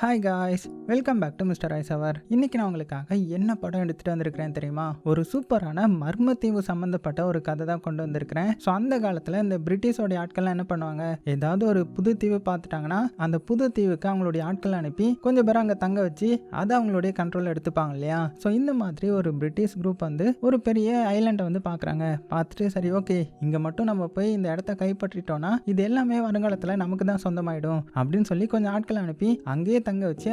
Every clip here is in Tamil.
Hi guys, welcome back to mister ice hour. இன்னைக்கு நான் உங்களுக்காக என்ன படம் எடுத்துகிட்டு வந்திருக்கிறேன் தெரியுமா? ஒரு சூப்பரான மர்மத்தீவு சம்மந்தப்பட்ட ஒரு கதை தான் கொண்டு வந்திருக்கிறேன். ஸோ அந்த காலத்தில் இந்த பிரிட்டிஷோடைய ஆட்கள்லாம் என்ன பண்ணுவாங்க, ஏதாவது ஒரு புது தீவு பார்த்துட்டாங்கன்னா அந்த புது தீவுக்கு அவங்களுடைய ஆட்கள் அனுப்பி கொஞ்சம் பேர் அங்கே தங்க வச்சு அதை அவங்களுடைய கண்ட்ரோல் எடுத்துப்பாங்க இல்லையா? ஸோ இந்த மாதிரி ஒரு பிரிட்டிஷ் குரூப் வந்து ஒரு பெரிய ஐலாண்டை வந்து பார்க்குறாங்க. பார்த்துட்டு சரி ஓகே, இங்கே மட்டும் நம்ம போய் இந்த இடத்த கைப்பற்றிட்டோம்னா இது எல்லாமே வருங்காலத்தில் நமக்கு தான் சொந்தமாயிடும் அப்படின்னு சொல்லி கொஞ்சம் ஆட்களை அனுப்பி அங்கேயே தங்க வச்சு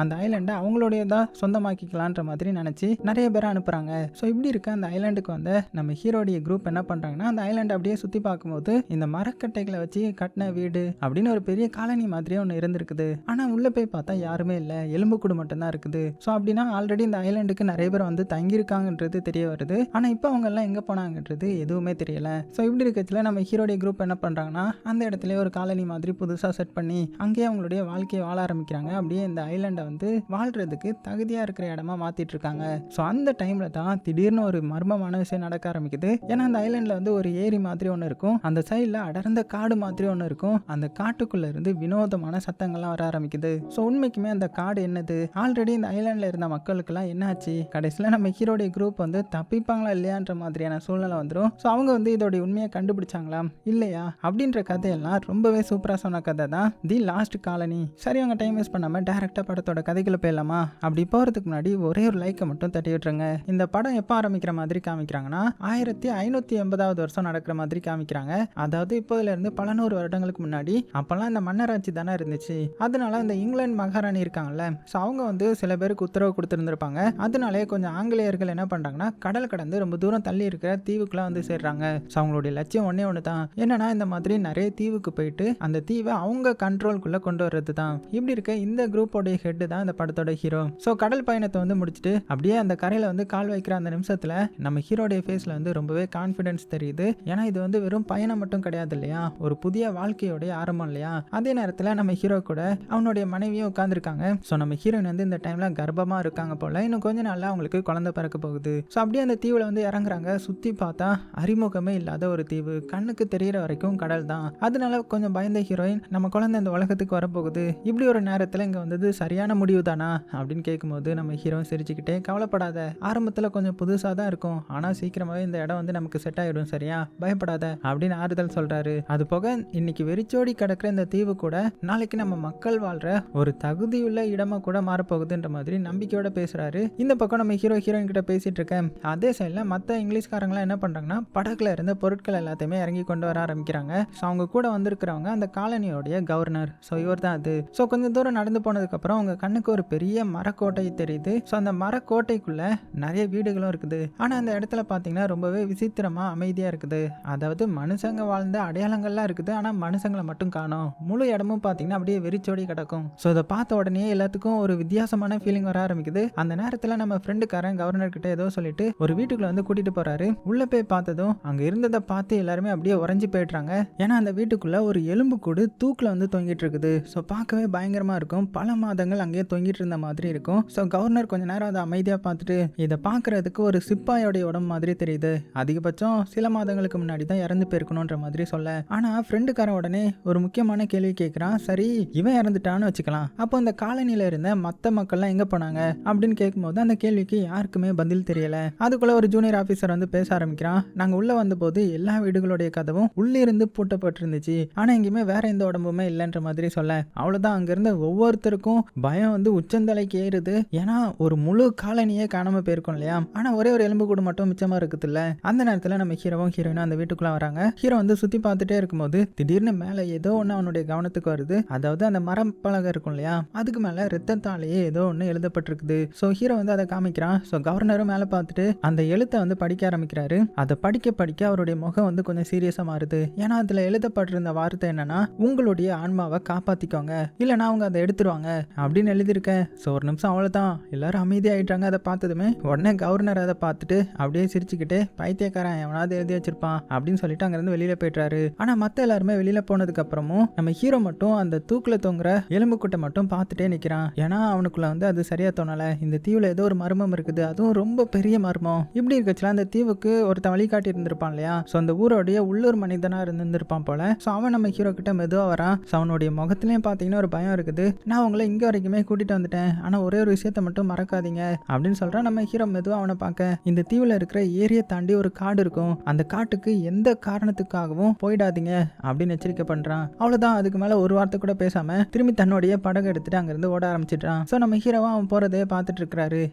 அந்த ஐலாண்டை அவங்களுடையதான் சொந்தமாக்கிக்கலான்ற மாதிரி நினைச்சு நிறைய பேரை அனுப்புறாங்க. ஸோ இப்படி இருக்க அந்த ஐலாண்டுக்கு வந்து நம்ம ஹீரோடைய குரூப் என்ன பண்றாங்கன்னா, அந்த ஐலாண்டை அப்படியே சுத்தி பார்க்கும்போது இந்த மரக்கட்டைகளை வச்சு கட்டின வீடு அப்படின்னு ஒரு பெரிய காலனி மாதிரியே ஒன்று இருந்திருக்குது. ஆனா உள்ள போய் பார்த்தா யாருமே இல்லை, எலும்புக்கூடு மட்டும்தான் இருக்குது. ஸோ அப்படின்னா ஆல்ரெடி இந்த ஐலாண்டுக்கு நிறைய பேர் வந்து தங்கியிருக்காங்கன்றது தெரிய வருது. ஆனா இப்போ அவங்க எல்லாம் எங்க போனாங்கன்றது எதுவுமே தெரியல. ஸோ இப்படி இருக்கச்சுல நம்ம ஹீரோடைய குரூப் என்ன பண்றாங்கன்னா, அந்த இடத்துல ஒரு காலனி மாதிரி புதுசா செட் பண்ணி அங்கேயே அவங்களுடைய வாழ்க்கையை வாழ ஆரம்பிக்கிறாங்க. அப்படியே இந்த ஐலாண்டை வந்து வாழ்றதுக்கு தகுதியா இருக்கிற இடமா மாத்திட்டு இருக்காங்க. ஸோ அந்த டைம்ல தான் திடீர்னு ஒரு மர்மமான விஷயம் நடக்க ஆரம்பிக்குது. ஏன்னா அந்த ஐலாண்ட்ல வந்து ஒரு ஏரி மாதிரி ஒன்று இருக்கும், அந்த சைட்ல அடர்ந்த காடு மாதிரி ஒன்று இருக்கும். அந்த காட்டுக்குள்ள இருந்து வினோதமான சத்தங்கள்லாம் வர ஆரம்பிக்குது. ஸோ உண்மைக்குமே அந்த காடு என்னது, ஆல்ரெடி இந்த ஐலாண்ட்ல இருந்த மக்களுக்கெல்லாம் என்னாச்சு, கடைசியில் நம்ம ஹீரோடைய குரூப் வந்து தப்பிப்பாங்களா இல்லையான்ற மாதிரியான சூழ்நிலை வந்துடும். ஸோ அவங்க வந்து இதோடைய உண்மையை கண்டுபிடிச்சாங்களா இல்லையா அப்படின்ற கதையெல்லாம் ரொம்பவே சூப்பரா சொன்ன கதை தான் தி லாஸ்ட் காலனி. சரி, அவங்க டைம் வேஸ்ட் பண்ணாம டைரக்டா படத்தோட கதைக்குள்ள போயிடலாமா? அப்படி போறதுக்கு முன்னாடி ஒரே ஒரு லைக்கை மட்டும் தட்டி விட்டுருங்க. இந்த படம் எப்போ ஆரம்பிக்கிற மாதிரி காமிக்கிறாங்கன்னா 1580வது வருஷம் நடக்கிற மாதிரி காமிக்கிறாங்க. அதாவது இப்போதுல இருந்து பல நூறு வருடங்களுக்கு முன்னாடி. அப்பெல்லாம் இந்த மன்னராட்சி தானே இருந்துச்சு. அதனால இந்த இங்கிலாந்து மகாராணி இருக்காங்கல்ல, ஸோ அவங்க வந்து சில பேருக்கு உத்தரவு கொடுத்துருந்துருப்பாங்க. அதனாலே கொஞ்சம் ஆங்கிலேயர்கள் என்ன பண்றாங்கன்னா, கடல் கடந்து ரொம்ப தூரம் தள்ளி இருக்கிற தீவுக்குலாம் வந்து சேர்றாங்க. ஸோ அவங்களுடைய லட்சியம் ஒன்னே ஒன்று தான், என்னன்னா இந்த மாதிரி நிறைய தீவுக்கு போயிட்டு அந்த தீவை அவங்க கண்ட்ரோல்குள்ள கொண்டு வர்றது தான். இப்படி இருக்க இந்த குரூப்போடைய ஹெட் தான் இந்த படத்தோட ஹீரோ. ஸோ கடல் பயணத்தை வந்து முடிச்சுட்டு அப்படியே அந்த கரையில வந்து கால் வைக்கிற அந்த நிமிஷத்துல நம்ம ஹீரோடைய ஃபேஸ்ல வந்து ரொம்பவே கான்ஃபிடன்ஸ் தெரியுது. ஏன்னா இது வந்து வெறும் பயணம் மட்டும் கிடையாது இல்லையா, ஒரு புதிய வாழ்க்கையோடைய ஆரம்பம் இல்லையா? அதே நேரத்தில் நம்ம ஹீரோ கூட அவனுடைய மனைவியும் உட்காந்துருக்காங்க. ஸோ நம்ம ஹீரோயின் வந்து இந்த டைம்ல கர்ப்பமா இருக்காங்க போல. இன்னும் கொஞ்ச நாள்ல அவங்களுக்கு குழந்தை பிறக்க போகுது. ஸோ அப்படியே அந்த தீவுல வந்து இறங்குறாங்க. சுத்தி பார்த்தா அறிமுகமே இல்லாத ஒரு தீவு, கண்ணுக்கு தெரியற வரைக்கும் கடல் தான். அதனால கொஞ்சம் பயந்த ஹீரோயின், நம்ம குழந்தை இந்த உலகத்துக்கு வரப்போகுது, இப்படி ஒரு நேரத்தில் இங்கே வந்தது சரியான முடிவு தானா அப்படின்னு கேட்கும்போது நம்ம ஹீரோ சிரிச்சுக்கிட்டே, கவலைப்படாத, ஆரம்பத்தில் கொஞ்சம் புதுசாக தான் இருக்கும், ஆனால் சீக்கிரமாகவே இந்த இடம் வந்து நமக்கு செட் ஆகிடும், சரியா, பயப்படாத அப்படின்னு ஆறுதல் சொல்றாரு. அது போக இன்னைக்கு வெறிச்சோடி கிடக்கிற இந்த தீவு கூட நாளைக்கு நம்ம மக்கள் வாழ்ற ஒரு தகுதியுள்ள இடமா கூட மாறப்போகுதுன்ற மாதிரி நம்பிக்கையோட பேசுறாரு. இந்த பக்கம் நம்ம ஹீரோயின் கிட்ட பேசிட்டு இருக்கேன். அதே சைடில் மற்ற இங்கிலீஷ்காரங்களாம் என்ன பண்றாங்கன்னா, படகுல இருந்த பொருட்கள் எல்லாத்தையுமே இறங்கி கொண்டு வர ஆரம்பிக்கிறாங்க. ஸோ அவங்க கூட வந்திருக்கிறவங்க அந்த காலனியோடைய கவர்னர். ஸோ இவர் தான் அது. ஸோ கொஞ்சம் தூரம் நடந்து போனதுக்கு அப்புறம் அவங்க கண்ணுக்கு ஒரு பெரிய மரக்கோட்டை தெரியுது. ஸோ அந்த மரக்கோட்டைக்குள்ள நிறைய வீடுகளும் இருக்குது. ஆனா அந்த இடத்துல பாத்தீங்கன்னா ரொம்பவே விசித்திரமா அமைதியா இருக்குது. அதாவது மனுஷங்க வாழ்ந்த அடையாளங்கள்லாம் இருக்குது, ஆனா மனுஷங்களை மட்டும் காணோம். முழு இடமும் பாத்தீங்கன்னா அப்படியே வெறிச்சோடி கிடக்கும். ஸோ இதை பார்த்த உடனே எல்லாத்துக்கும் ஒரு வித்தியாசமான ஃபீலிங் வர ஆரம்பிக்குது. அந்த நேரத்துல நம்ம ஃப்ரெண்டுக்காரன் கவர்னர் கிட்ட ஏதோ சொல்லிட்டு ஒரு வீட்டுக்குள்ள வந்து கூட்டிட்டு போறாரு. உள்ள போய் பார்த்ததும் அங்க இருந்ததை பார்த்து எல்லாருமே அப்படியே உறைஞ்சு போயிடுறாங்க. ஏன்னா அந்த வீட்டுக்குள்ள ஒரு எலும்பு கூடு தூக்குல வந்து தொங்கிட்டு இருக்குது. ஸோ பார்க்கவே பயங்கரமா இருக்கும். பல மாதங்கள் அங்கேயே தொங்கிட்டு இருந்த மாதிரி இருக்கும். ஸோ கவர்னர் கொஞ்ச நேரம் அதை அமைதியாக பார்த்துட்டு, இதை பார்க்கறதுக்கு ஒரு சிப்பாயோடைய உடம்பு மாதிரி தெரியுது, அதிகபட்சம் சில மாதங்களுக்கு முன்னாடி தான் இறந்து போயிருக்கணும்ன்ற மாதிரி சொல்ல. ஆனால் ஃப்ரெண்டுக்காரன் உடனே ஒரு முக்கியமான கேள்வி கேட்குறான். சரி, இவன் இறந்துட்டான்னு வச்சுக்கலாம், அப்போ அந்த காலனியில் இருந்த மற்ற மக்கள்லாம் எங்கே போனாங்க அப்படின்னு கேட்கும்போது அந்த கேள்விக்கு யாருக்குமே பதில் தெரியல. அதுக்குள்ள ஒரு ஜூனியர் ஆஃபீஸர் வந்து பேச ஆரம்பிக்கிறான். நாங்கள் உள்ள வந்தபோது எல்லா வீடுகளுடைய கதவும் உள்ளிருந்து பூட்டப்பட்டிருந்துச்சு, ஆனால் எங்கேயுமே வேற எந்த உடம்புமே இல்லைன்ற மாதிரி சொல்ல, அவ்வளோதான், அங்கிருந்த ஒவ்வொருத்தருக்கும் பயம் வந்து உச்சந்தலைக்கு ஏறுது. ஏன்னா ஒரு முழு காலனியே காணாம போயிருக்கும் இல்லையா? ஆனா ஒரே ஒரு எலும்பு கூடு மட்டும் மிச்சமா இருக்குது இல்ல. அந்த நேரத்துல நம்ம ஹீரோவும் ஹீரோயினும் அந்த வீட்டுக்குள்ள வராங்க. ஹீரோ வந்து சுத்தி பார்த்துட்டே இருக்கும்போது திடீர்னு மேல ஏதோ ஒண்ணு அவனுடைய கவனத்துக்கு வருது. அதாவது அந்த மரம் பலகை இருக்கும் இல்லையா, அதுக்கு மேல ரத்தத்தாலேயே ஏதோ ஒண்ணு எழுதப்பட்டிருக்குது. சோ ஹீரோ வந்து அதை காமிக்கிறான். சோ கவர்னரும் மேல பார்த்துட்டு அந்த எழுத்தை வந்து படிக்க ஆரம்பிக்கிறாரு. அதை படிக்க படிக்க அவருடைய முகம் வந்து கொஞ்சம் சீரியஸா மாறுது. ஏன்னா அதுல எழுதப்பட்டிருந்த வார்த்தை என்னன்னா, உங்களுடைய ஆன்மாவை காப்பாத்திக்கோங்க, இல்லைன்னா அவங்க அதை எடுத்துருவாங்க அப்படின்னு எழுதியிருக்கேன். ஸோ ஒரு நிமிஷம் அவ்வளோதான், எல்லாரும் அமைதியாகிட்டாங்க. அதை பார்த்ததுமே உடனே கவர்னர் அதை பார்த்துட்டு அப்படியே சிரிச்சுக்கிட்டு, பைத்தியக்காரன் எவனாவது எழுதி வச்சிருப்பான் அப்படின்னு சொல்லிட்டு அங்கேருந்து வெளியில போயிட்டாரு. ஆனால் மற்ற எல்லாருமே வெளியில போனதுக்கு அப்புறமும் நம்ம ஹீரோ மட்டும் அந்த தூக்கில் தொங்குற எலும்புக்கூட்டை மட்டும் பார்த்துட்டே நிற்கிறான். ஏன்னா அவனுக்குள்ள வந்து அது சரியா தோணலை. இந்த தீவில் ஏதோ ஒரு மர்மம் இருக்குது, அதுவும் ரொம்ப பெரிய மர்மம். இப்படி இருக்கச்சுல அந்த தீவுக்கு ஒருத்தன் வழிகாட்டி இருந்திருப்பான் இல்லையா, ஸோ அந்த ஊரோடைய உள்ளூர் மனிதனா இருந்திருப்பான் போல. ஸோ அவன் நம்ம ஹீரோ கிட்ட மெதுவாக வரான். ஸோ அவனுடைய முகத்திலையும் பார்த்தீங்கன்னா ஒரு பயம் இருக்குது. நான் உங்களை இங்க வரைக்குமே கூட்டிட்டு வந்துட்டேன், ஆனா ஒரே ஒரு விஷயத்த மட்டும் மறக்காதீங்க அப்படின்னு சொல்றான். நம்ம ஹீரோ மெதுவா அவனை பார்க்க, இந்த தீவுல இருக்கிற ஏரியை தாண்டி ஒரு காடு இருக்கும், அந்த காட்டுக்கு எந்த காரணத்துக்காகவும் போயிடாதீங்க அப்படின்னு எச்சரிக்கை பண்றான். அவ்வளவுதான். அதுக்கு மேல ஒரு வார்த்தை கூட பேசாம திரும்பி தன்னுடைய படகு எடுத்துட்டு அங்கிருந்து ஓட ஆரம்பிச்சிட்டான். சோ நம்ம ஹீரோவா அவன் போறதே பார்த்துட்டு இருக்கிறாரு.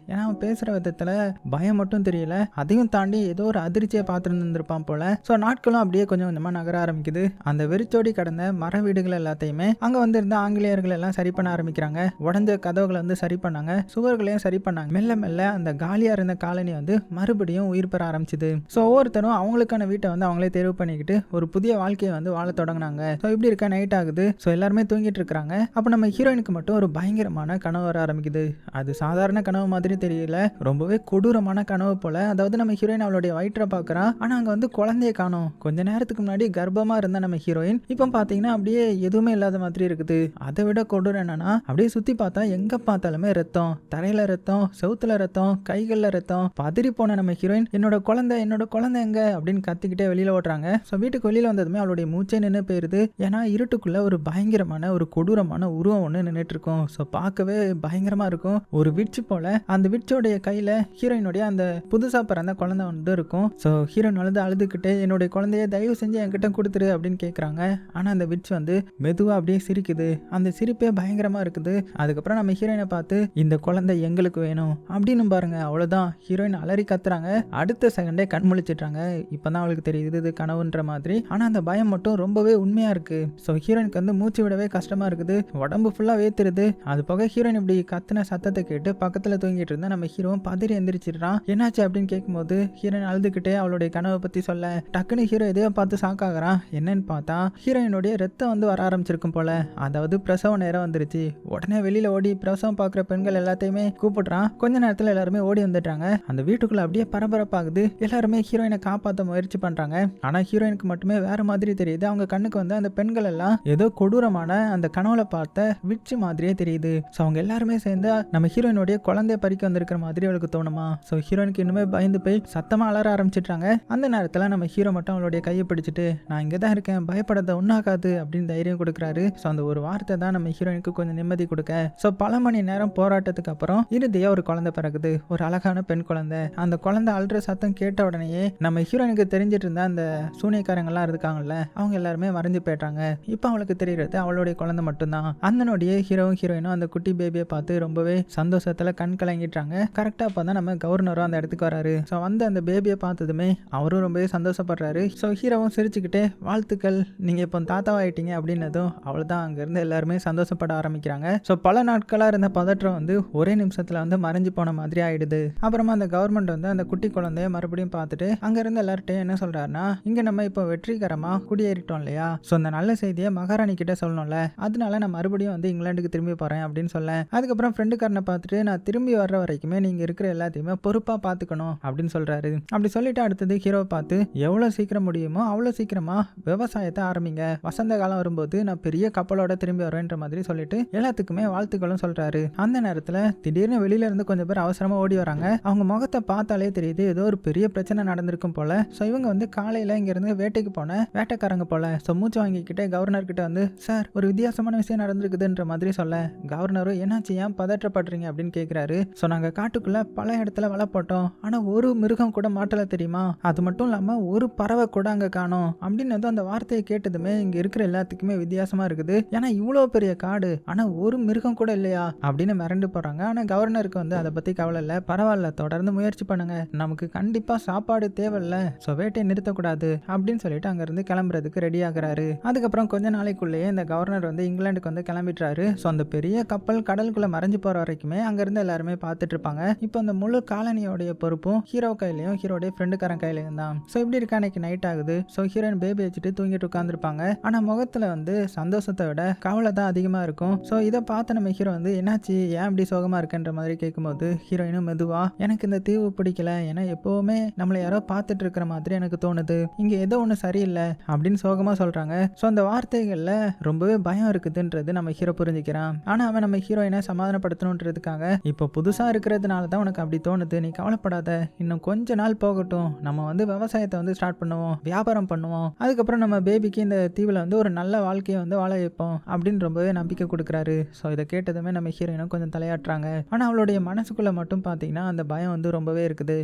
ஏன்னா அவன் பேசுற விதத்துல பயம் மட்டும் தெரியல, அதையும் தாண்டி ஏதோ ஒரு அதிர்ச்சியை பார்த்துட்டு இருந்திருப்பான் போல. சோ நாட்களும் அப்படியே கொஞ்சம் கொஞ்சமா நகர ஆரம்பிக்குது. அந்த வெறிச்சோடி கடந்த மர வீடுகள் எல்லாத்தையுமே அங்க வந்து இருந்த ஆங்கிலேயர்கள் எல்லாம் சரி பண்ண ஆரம்பிக்கிறாங்க. உடஞ்ச கதவுகளை வந்து சரி பண்ணாங்க, சுவர்களையும் சரி பண்ணாங்க. மெல்ல மெல்ல அந்த காலியா இருந்த காலனி வந்து மறுபடியும் உயிர் பெற ஆரம்பிச்சுது. ஸோ ஒவ்வொருத்தரும் அவங்களுக்கான வீட்டை வந்து அவங்களே தேர்வு பண்ணிக்கிட்டு ஒரு புதிய வாழ்க்கையை வந்து வாழ தொடங்கினாங்க. ஸோ இப்படி இருக்க நைட் ஆகுது. ஸோ எல்லாருமே தூங்கிட்டு இருக்காங்க. அப்போ நம்ம ஹீரோயினுக்கு மட்டும் ஒரு பயங்கரமான கனவு வர ஆரம்பிக்குது. அது சாதாரண கனவு மாதிரி தெரியல, ரொம்பவே கொடூரமான கனவு போல. அதாவது நம்ம ஹீரோயின் அவளுடைய வயிற்றை பார்க்குறா, ஆனால் அங்கே வந்து குழந்தைய காணோம். கொஞ்ச நேரத்துக்கு முன்னாடி கர்ப்பமா இருந்த நம்ம ஹீரோயின் இப்போ பார்த்தீங்கன்னா அப்படியே எதுவுமே இல்லாத மாதிரி இருக்குது. அதை விட கொடூரம் என்னன்னா, அப்படியே சுற்றி பார்த்தா எங்கே பார்த்தாலுமே ரத்தம், தரையில ரத்தம், செவுத்துல ரத்தம், கைகளில் ரத்தம். பதறி போன நம்ம ஹீரோயின் என்னோட குழந்தை எங்க அப்படின்னு கத்திக்கிட்டே வெளியில ஓடுறாங்க. ஸோ வீட்டுக்கு வெளியில வந்ததுமே அவளுடைய மூச்சே நின்று போயிருது. ஏன்னா இருட்டுக்குள்ள ஒரு பயங்கரமான ஒரு கொடூரமான உருவம் ஒன்று நின்றுட்டு இருக்கும். ஸோ பார்க்கவே பயங்கரமா இருக்கும். ஒரு விட்ச் போல. அந்த விட்சோடைய கையில ஹீரோயினுடைய அந்த புதுசா பிறந்த குழந்தை வந்து இருக்கும். ஸோ ஹீரோயின் அழுதுகிட்டே என்னுடைய குழந்தைய தயவு செஞ்சு என்கிட்ட கொடுத்துரு அப்படின்னு கேட்குறாங்க. ஆனா அந்த விட்ச் வந்து மெதுவா அப்படியே சிரிக்குது. அந்த சிரிப்பே பயங்கரமா இருக்குது. அதுக்கப்புறம் நம்ம ஹீரோயினை பார்த்து இந்த குழந்தை எங்களுக்கு வேணும் அப்படின்னு பாருங்க. அவ்வளவுதான். ஹீரோயின் அலறி கத்துறாங்க. அடுத்த செகண்டே கண் முழிச்சிட்டாங்க. இப்பதான் அவளுக்கு தெரியுது இது கனவுன்ற மாதிரி. ஆனா அந்த பயம் மட்டும் ரொம்பவே உண்மையா இருக்கு. ஸோ ஹீரோயினுக்கு வந்து மூச்சு விடவே கஷ்டமா இருக்குது. உடம்பு ஃபுல்லா வேத்துருது. அது போக ஹீரோயின் இப்படி கத்துன சத்தத்தை கேட்டு பக்கத்துல தூங்கிட்டு இருந்தா நம்ம ஹீரோ பதறி எந்திரிச்சிடுறான். என்னாச்சு அப்படின்னு கேட்கும்போது ஹீரோயின் அழுதுகிட்டே அவளுடைய கனவை பத்தி சொல்ல, டக்குன்னு ஹீரோ எதையோ பார்த்து சாக்காகிறான். என்னன்னு பார்த்தா ஹீரோயினுடைய ரத்தம் வந்து வர ஆரம்பிச்சிருக்கும் போல. அதாவது பிரசவ நேரம் வந்துருச்சு. உடனே வெளியில ஓடி பிரசவம் பார்க்குற பெண்கள் எல்லாத்தையுமே கூப்பிடுறான். கொஞ்ச நேரத்துல எல்லாருமே ஓடி வந்துட்டாங்க. அந்த வீட்டுக்குள்ள அப்படியே பரபரப்பாகுது. எல்லாருமே ஹீரோயினை காப்பாற்ற முயற்சி பண்றாங்க. ஆனா ஹீரோயினுக்கு மட்டுமே வேற மாதிரி தெரியுது. அவங்க கண்ணுக்கு வந்து அந்த பெண்கள் எல்லாம் ஏதோ கொடூரமான அந்த கனவுல பார்த்த விட்ச் மாதிரியே தெரியுது. ஸோ அவங்க எல்லாருமே சேர்ந்து நம்ம ஹீரோயினுடைய குழந்தைய பறிக்க வந்திருக்கிற மாதிரி அவளுக்கு தோணுமா. ஸோ ஹீரோயினுக்கு இன்னுமே பயந்து போய் சத்தமா அலற ஆரம்பிச்சிட்டாங்க. அந்த நேரத்தில் நம்ம ஹீரோ மட்டும் அவளுடைய கையை பிடிச்சிட்டு நான் இங்கே தான் இருக்கேன், பயப்படாத, ஒன்றாகாது அப்படின்னு தைரியம் கொடுக்குறாரு. ஸோ அந்த ஒரு வார்த்தை தான் நம்ம ஹீரோயினுக்கு கொஞ்சம் நிம்மதி கொடுக்க. ஸோ பல மணி நேரம் போராட்டத்துக்கு அப்புறம் இறுதியா ஒரு குழந்தை பிறகுது. ஒரு அழகான பெண் குழந்தை. அந்த குழந்தை அழுற சத்தம் கேட்ட உடனேயே நம்ம ஹீரோயினுக்கு தெரிஞ்சிட்டு இருந்த அந்த சூனியக்காரங்கள்லாம் இருக்காங்கல்ல, அவங்க எல்லாருமே மறைஞ்சு போயிட்டாங்க. இப்போ அவளுக்கு தெரியுறது அவளுடைய குழந்தை மட்டும்தான். அந்த நொடியே ஹீரோவும் ஹீரோயினும் அந்த குட்டி பேபியை பார்த்து ரொம்பவே சந்தோஷத்துல கண் கலங்கிட்டாங்க. கரெக்டா அப்பதான் நம்ம கவர்னரும் அந்த இடத்துக்கு வராரு. ஸோ வந்து அந்த பேபியை பார்த்ததுமே அவரும் ரொம்பவே சந்தோஷப்படுறாரு. ஸோ ஹீரோவும் சிரிச்சுக்கிட்டே வாழ்த்துக்கள், நீங்க இப்போ தாத்தாவாயிட்டீங்க அப்படின்னதும் அவ்வளவுதான். அங்க இருந்து எல்லாருமே சந்தோஷப்பட ஆரம்பிக்கிறாங்க. ஸோ பல நாட்களா இருந்த பதற்றம் வந்து ஒரே நிமிஷத்துல வந்து மறைஞ்சு போன மாதிரி ஆயிடுது. அப்புறமா அந்த கவர்மெண்ட் வந்து அந்த குட்டி குழந்தைய மறுபடியும் பார்த்துட்டு அங்க இருந்து எல்லார்ட்டையும் என்ன சொல்றாருன்னா, இங்க நம்ம இப்போ வெற்றிகரமா குடியேறிட்டோம் இல்லையா, ஸோ அந்த நல்ல செய்தியை மகாராணி கிட்ட சொல்லணும்ல, அதனால நான் மறுபடியும் வந்து இங்கிலாந்துக்கு திரும்பி போறேன் அப்படின்னு சொல்ல, அதுக்கப்புறம் ஃப்ரெண்டுக்காரனை பார்த்துட்டு நான் திரும்பி வர்ற வரைக்குமே நீங்க இருக்கிற எல்லாத்தையுமே பொறுப்பா பாத்துக்கணும் அப்படின்னு சொல்றாரு. அப்படி சொல்லிட்டு அடுத்தது ஹீரோவை பார்த்து எவ்வளவு சீக்கிரம் முடியுமோ அவ்வளவு சீக்கிரமா விவசாயத்தை ஆரம்பிங்க, வசந்த காலம் வரும்போது நான் பெரிய கப்பலோட திரும்பி வருவேன்ற மாதிரி சொல்லிட்டு எல்லாத்துக்குமே வாழ்த்துக்களும் சொல்றாரு. அந்த நேரத்துல திடீர்னு வெளியில இருந்து கொஞ்சம் பேர் அவசரமா ஓடி வராங்க. அவங்க முகத்தை பார்த்தாலே தெரியுது ஏதோ ஒரு பெரிய பிரச்சனை நடந்திருக்கும் போல. ஸோ இவங்க வந்து காலையில இங்க இருந்து வேட்டைக்கு போன வேட்டைக்காரங்க போல. ஸோ மூச்சு வாங்கிக்கிட்டே கவர்னர் கிட்ட வந்து சார் ஒரு வித்தியாசமான விஷயம் நடந்திருக்குதுன்ற மாதிரி சொல்ல, கவர்னரும் என்னாச்சு, ஏன் பதற்றப்படுறீங்க அப்படின்னு கேட்கிறாரு. ஸோ நாங்க காட்டுக்குள்ள பல இடத்துல வலை போட்டோம், ஆனா ஒரு மிருகம் கூட மாட்டல தெரியுமா, அது மட்டும் இல்லாம ஒரு பறவை கூட அங்க காணோம் அப்படின்னு வந்து அந்த வார்த்தையை கேட்டதுமே இங்க இருக்கிற எல்லாத்துக்குமே வித்தியாசமா இருக்குது. ஏன்னா இவ்வளவு பெரிய காடு ஆனா ஒரு மிருகம் கூட இல்லையா அப்படின்னு மிரண்டு போறாங்க. ஆனா கவர்னருக்கு வந்து அதை பத்தி கவலை இல்லை. பரவாயில்ல, தொடர்ந்து முயற்சி பண்ணுங்க, நமக்கு கண்டிப்பா சாப்பாடு தேவையில்ல, ஸோ வேட்டையை நிறுத்தக்கூடாது அப்படின்னு சொல்லிட்டு அங்க இருந்து கிளம்புறதுக்கு ரெடி ஆகுறாரு. அதுக்கப்புறம் கொஞ்ச நாளைக்குள்ளேயே இந்த கவர்னர் வந்து இங்கிலாந்துக்கு வந்து கிளம்பிட்டுறாரு. ஸோ அந்த பெரிய கப்பல் கடலுக்குள்ள மறைஞ்சு போற வரைக்குமே அங்க இருந்து எல்லாருமே பார்த்துட்டு இருப்பாங்க. இப்போ அந்த முழு காலனியோடைய பொறுப்பும் ஹீரோ கையிலையும் ஹீரோடைய ஃப்ரெண்டுக்காரன் கையிலையும் தான். ஸோ இப்படி இருக்க அன்னைக்கு நைட் ஆகுது. ஸோ ஹீரோயின் பேபி வச்சுட்டு தூங்கிட்டு உட்காந்துருப்பாங்க. ஆனா முகத்துல வந்து சந்தோஷத்தை விட கவலை தான் அதிகமா இருக்கும். ஸோ இதை பார்த்து நம்ம ஹீரோ வந்து என்னாச்சு, ஏன் இப்படி சோகமா இருக்குன்ற மாதிரி கேட்கும்போது ஹீரோயினும் மெதுவா எனக்கு இந்த தீவு பிடிக்கல, ஏன்னா எப்பவுமே நம்மளை யாரோ பார்த்துட்டு இருக்கிற மாதிரி எனக்கு தோணுது, இங்க ஏதோ ஒண்ணு சரியில்லை அப்படின்னு சோகமா சொல்றாங்க. ஸோ அந்த வார்த்தைகள்ல ரொம்பவே பயம் இருக்குதுன்றது நம்ம ஹீரோ புரிஞ்சுக்கிறான். ஆனா அவன் நம்ம ஹீரோயினை சமாதானப்படுத்தணுன்றதுக்காக இப்போ புதுசா இருக்கிறதுனால தான் உனக்கு அப்படி தோணுது, நீ கவலைப்படாத, இன்னும் கொஞ்ச நாள் போகட்டும், நம்ம வந்து விவசாயத்தை வந்து ஸ்டார்ட் பண்ணுவோம், வியாபாரம் பண்ணுவோம், அதுக்கப்புறம் நம்ம பேபிக்கு இந்த தீவுல வந்து ஒரு நல்ல வாழ்க்கையை வந்து வாழ வைப்போம் அப்படின்னு ரொம்பவே நம்பிக்கை கொடுக்குறாரு. ஸோ இதை கேட்டதுமே நம்ம ஹீரோயினும் கொஞ்சம் தலையாட்டுறாங்க. ஆனால் அவளுடைய மனசுக்குள்ளே மட்டும் பார்த்தீங்கன்னா அந்த பயம் வந்து ரொம்பவே இருக்குது.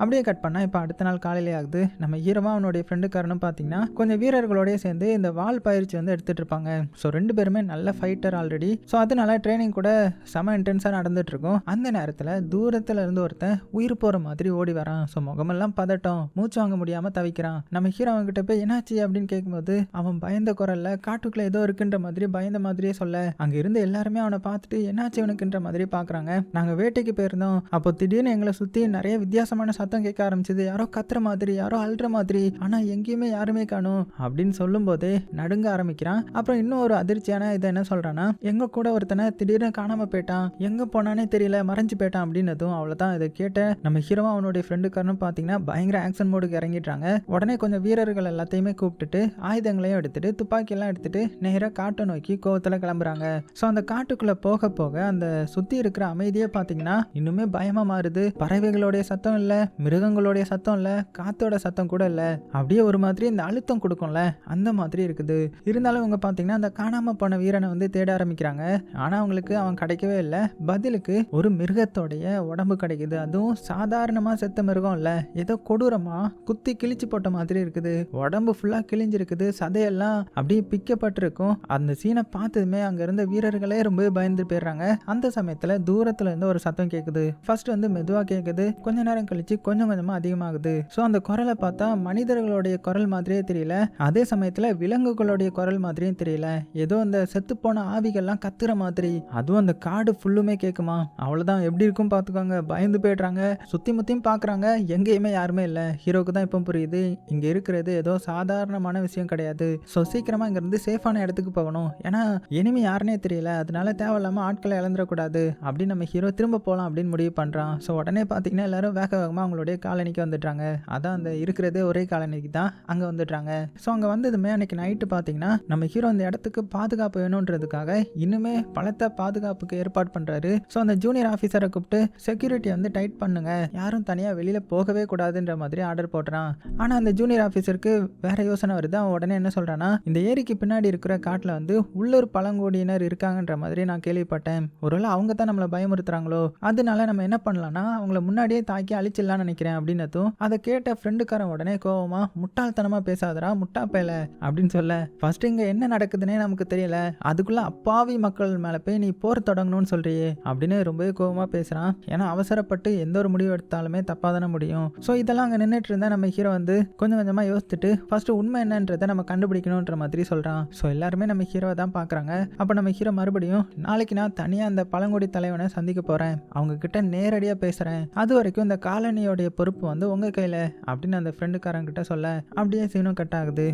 அப்படியே கட் பண்ணால் இப்போ அடுத்த நாள் காலையிலே ஆகுது. நம்ம ஹீரோவா அவனுடைய ஃப்ரெண்டுக்காரனும் பார்த்தீங்கன்னா கொஞ்சம் வீரர்களோடய சேர்ந்து இந்த வால் பயிற்சி வந்து எடுத்துகிட்டு இருப்பாங்க. ஸோ 2 பேருமே நல்ல ஃபைட்டர் ஆல்ரெடி. ஸோ அதனால ட்ரைனிங் கூட செம இன்டென்ஸாக நடந்துட்டு இருக்கும். அந்த நேரத்தில் தூரத்தில் இருந்து ஒருத்தன் உயிர் போகிற மாதிரி ஓடி வரான். ஸோ முகமெல்லாம் பதட்டம், மூச்சு வாங்க முடியாமல் தவிக்கிறான். நம்ம ஹீரோ அவன்கிட்ட போய் என்னாச்சு அப்படின்னு கேட்கும்போது அவன் பயந்த குரல்ல காட்டுக்குள்ளே ஏதோ இருக்குன்ற மாதிரி பயந்த மாதிரியே சொல்ல, அங்கே இருந்து எல்லாருமே அவனை பார்த்துட்டு என்னாச்சு இவனுக்குன்ற மாதிரி பார்க்குறாங்க. நாங்கள் வேட்டைக்கு போயிருந்தோம், அப்போ திடீர்னு எங்களை சுற்றி நிறைய வித்தியாசமான சத்தம் கேட்க ஆரம்பிச்சது, யாரோ கத்துற மாதிரி, யாரோ அல்ற மாதிரி, ஆனா எங்கேயுமே யாருமே காணும் அப்படின்னு சொல்லும் போதே நடுங்க ஆரம்பிக்கிறான். அப்புறம் இன்னும் ஒரு அதிர்ச்சியான இதை என்ன சொல்றான்னா, எங்க கூட ஒருத்தனை திடீர்னு காணாம போயிட்டான், எங்க போனானே தெரியல, மறைஞ்சு போயிட்டான் அப்படின்னதும் அவ்வளவுதான். இதை கேட்ட நம்ம ஹீரோவா அவனுடைய ஃப்ரெண்டுக்காரனும் பாத்தீங்கன்னா பயங்கர ஆக்ஷன் மோடுக்கு இறங்கிட்டாங்க. உடனே கொஞ்சம் வீரர்கள் எல்லாத்தையுமே கூப்பிட்டுட்டு ஆயுதங்களையும் எடுத்துட்டு துப்பாக்கி எல்லாம் எடுத்துட்டு நேரா காட்டை நோக்கி கோவத்துல கிளம்புறாங்க. ஸோ அந்த காட்டுக்குள்ள போக போக அந்த சுத்தி இருக்கிற அமைதியே பாத்தீங்கன்னா இன்னுமே பயமா மாறுது. பறவைகளுடைய சத்தம் இல்ல, மிருகங்களுடைய சத்தம் இல்ல, காத்தோட சத்தம் கூட இல்ல. அப்படியே ஒரு மாதிரி இந்த அழுத்தம் கொடுக்கும்ல அந்த மாதிரி இருக்குது. இருந்தாலும் இவங்க பார்த்தீங்கன்னா அந்த காணாம போன வீரனை வந்து தேட ஆரம்பிக்கிறாங்க. ஆனா அவங்களுக்கு அவன் கிடைக்கவே இல்லை. பதிலுக்கு ஒரு மிருகத்தோடைய உடம்பு கிடைக்குது. அதுவும் சாதாரணமா செத்த மிருகம் இல்ல, ஏதோ கொடூரமா குத்தி கிழிச்சு போட்ட மாதிரி இருக்குது. உடம்பு ஃபுல்லா கிழிஞ்சிருக்குது, சதையெல்லாம் அப்படியே பிக்கப்பட்டிருக்கும். அந்த சீனை பார்த்ததுமே அங்க இருந்த வீரர்களே ரொம்ப பயந்து போயிடுறாங்க. அந்த சமயத்துல தூரத்துல இருந்து ஒரு சத்தம் கேட்குது. ஃபர்ஸ்ட் வந்து மெதுவா கேட்குது, கொஞ்ச நேரம் கழிச்சு கொஞ்சம் கொஞ்சமா அதிகமாகுது. ஸோ அந்த குரலை பார்த்தா மனிதர்களுடைய குரல் மாதிரியே தெரியல, அதே சமயத்துல விலங்குகளுடைய குரல் மாதிரியும் தெரியல, ஏதோ அந்த செத்து போன ஆவிகள்லாம் கத்துற மாதிரி. அதுவும் அந்த காடு ஃபுல்லுமே கேட்குமா. அவ்வளவுதான், எப்படி இருக்கும் பார்த்துக்கோங்க. பயந்து போயிடுறாங்க, சுத்தி முத்தியும் பார்க்குறாங்க, எங்கேயுமே யாருமே இல்லை. ஹீரோக்கு தான் இப்போ புரியுது இங்க இருக்கிறது ஏதோ சாதாரணமான விஷயம் கிடையாது. ஸோ சீக்கிரமா இங்க இருந்து சேஃபான இடத்துக்கு போகணும், ஏன்னா எனிமி யாருன்னே தெரியல, அதனால தேவையில்லாம ஆட்களை இழந்துடக்கூடாது அப்படின்னு நம்ம ஹீரோ திரும்ப போகலாம் அப்படின்னு முடிவு பண்றான். ஸோ உடனே பார்த்தீங்கன்னா எல்லாரும் வேக வேகமாக அவங்களுடைய காலனிக்கு வந்துடுறாங்க. அதான் அந்த இருக்கிறதே ஒரே காலனிக்கு தான் அங்கே வந்துடுறாங்க. ஸோ அங்கே வந்ததுமே அன்னைக்கு நைட்டு பார்த்தீங்கன்னா நம்ம ஹீரோ அந்த இடத்துக்கு பாதுகாப்பு வேணுன்றதுக்காக இன்னுமே பலத்த பாதுகாப்புக்கு ஏற்பாடு பண்ணுறாரு. ஸோ அந்த ஜூனியர் ஆஃபீஸரை கூப்பிட்டு செக்யூரிட்டி வந்து டைட் பண்ணுங்க, யாரும் தனியாக வெளியில் போகவே கூடாதுன்ற மாதிரி ஆர்டர் போடுறான். ஆனால் அந்த ஜூனியர் ஆஃபீஸருக்கு வேற யோசனை வருது. அவன் உடனே என்ன சொல்கிறான்னா, இந்த ஏரிக்கு பின்னாடி இருக்கிற காட்டில் வந்து உள்ளூர் பழங்குடியினர் இருக்காங்கன்ற மாதிரி நான் கேள்விப்பட்டேன், ஒருவேளை அவங்க தான் நம்மளை பயமுறுத்துறாங்களோ, அதனால நம்ம என்ன பண்ணலாம்னா அவங்கள முன்னாடியே தாக்கி அழிச்சிடலாம்னு நினைக்கிறேன் அப்படின்னதும் அதை கேட்ட ஃப்ரெண்டுக்காரன் உடனே கோவமா, முட்டாள்தனமா பேசாதரா முட்டா பேல அப்படின்னு சொல்ல, ஃபர்ஸ்ட் இங்க என்ன நடக்குதுன்னே நமக்கு தெரியல, அதுக்குள்ள அப்பாவி மக்கள் மேல போய் நீ போர் தொடங்கணும்னு சொல்றியே அப்படின்னு ரொம்பவே கோவமா பேசுறான். ஏன்னா அவசரப்பட்டு எந்த ஒரு முடிவு எடுத்தாலுமே தப்பா தானே முடியும். ஸோ இதெல்லாம் அங்கே நின்றுட்டு இருந்தா நம்ம ஹீரோ வந்து கொஞ்சம் கொஞ்சமா யோசிச்சுட்டு ஃபர்ஸ்ட் உண்மை என்னன்றதை நம்ம கண்டுபிடிக்கணும்ன்ற மாதிரி சொல்றான். ஸோ எல்லாருமே நம்ம ஹீரோவை தான் பாக்குறாங்க. அப்போ நம்ம ஹீரோ மறுபடியும், நாளைக்கு நான் தனியா அந்த பழங்குடி தலைவனை சந்திக்க போறேன், அவங்க கிட்ட நேரடியா பேசுறேன், அது வரைக்கும் இந்த காலனியோடைய பொறுப்பு வந்து உங்க கையில அப்படின்னு அந்த ஃப்ரெண்டுக்காரங்கிட்ட சொல்ல அப்படியே சீனும் கட் ஆகுது.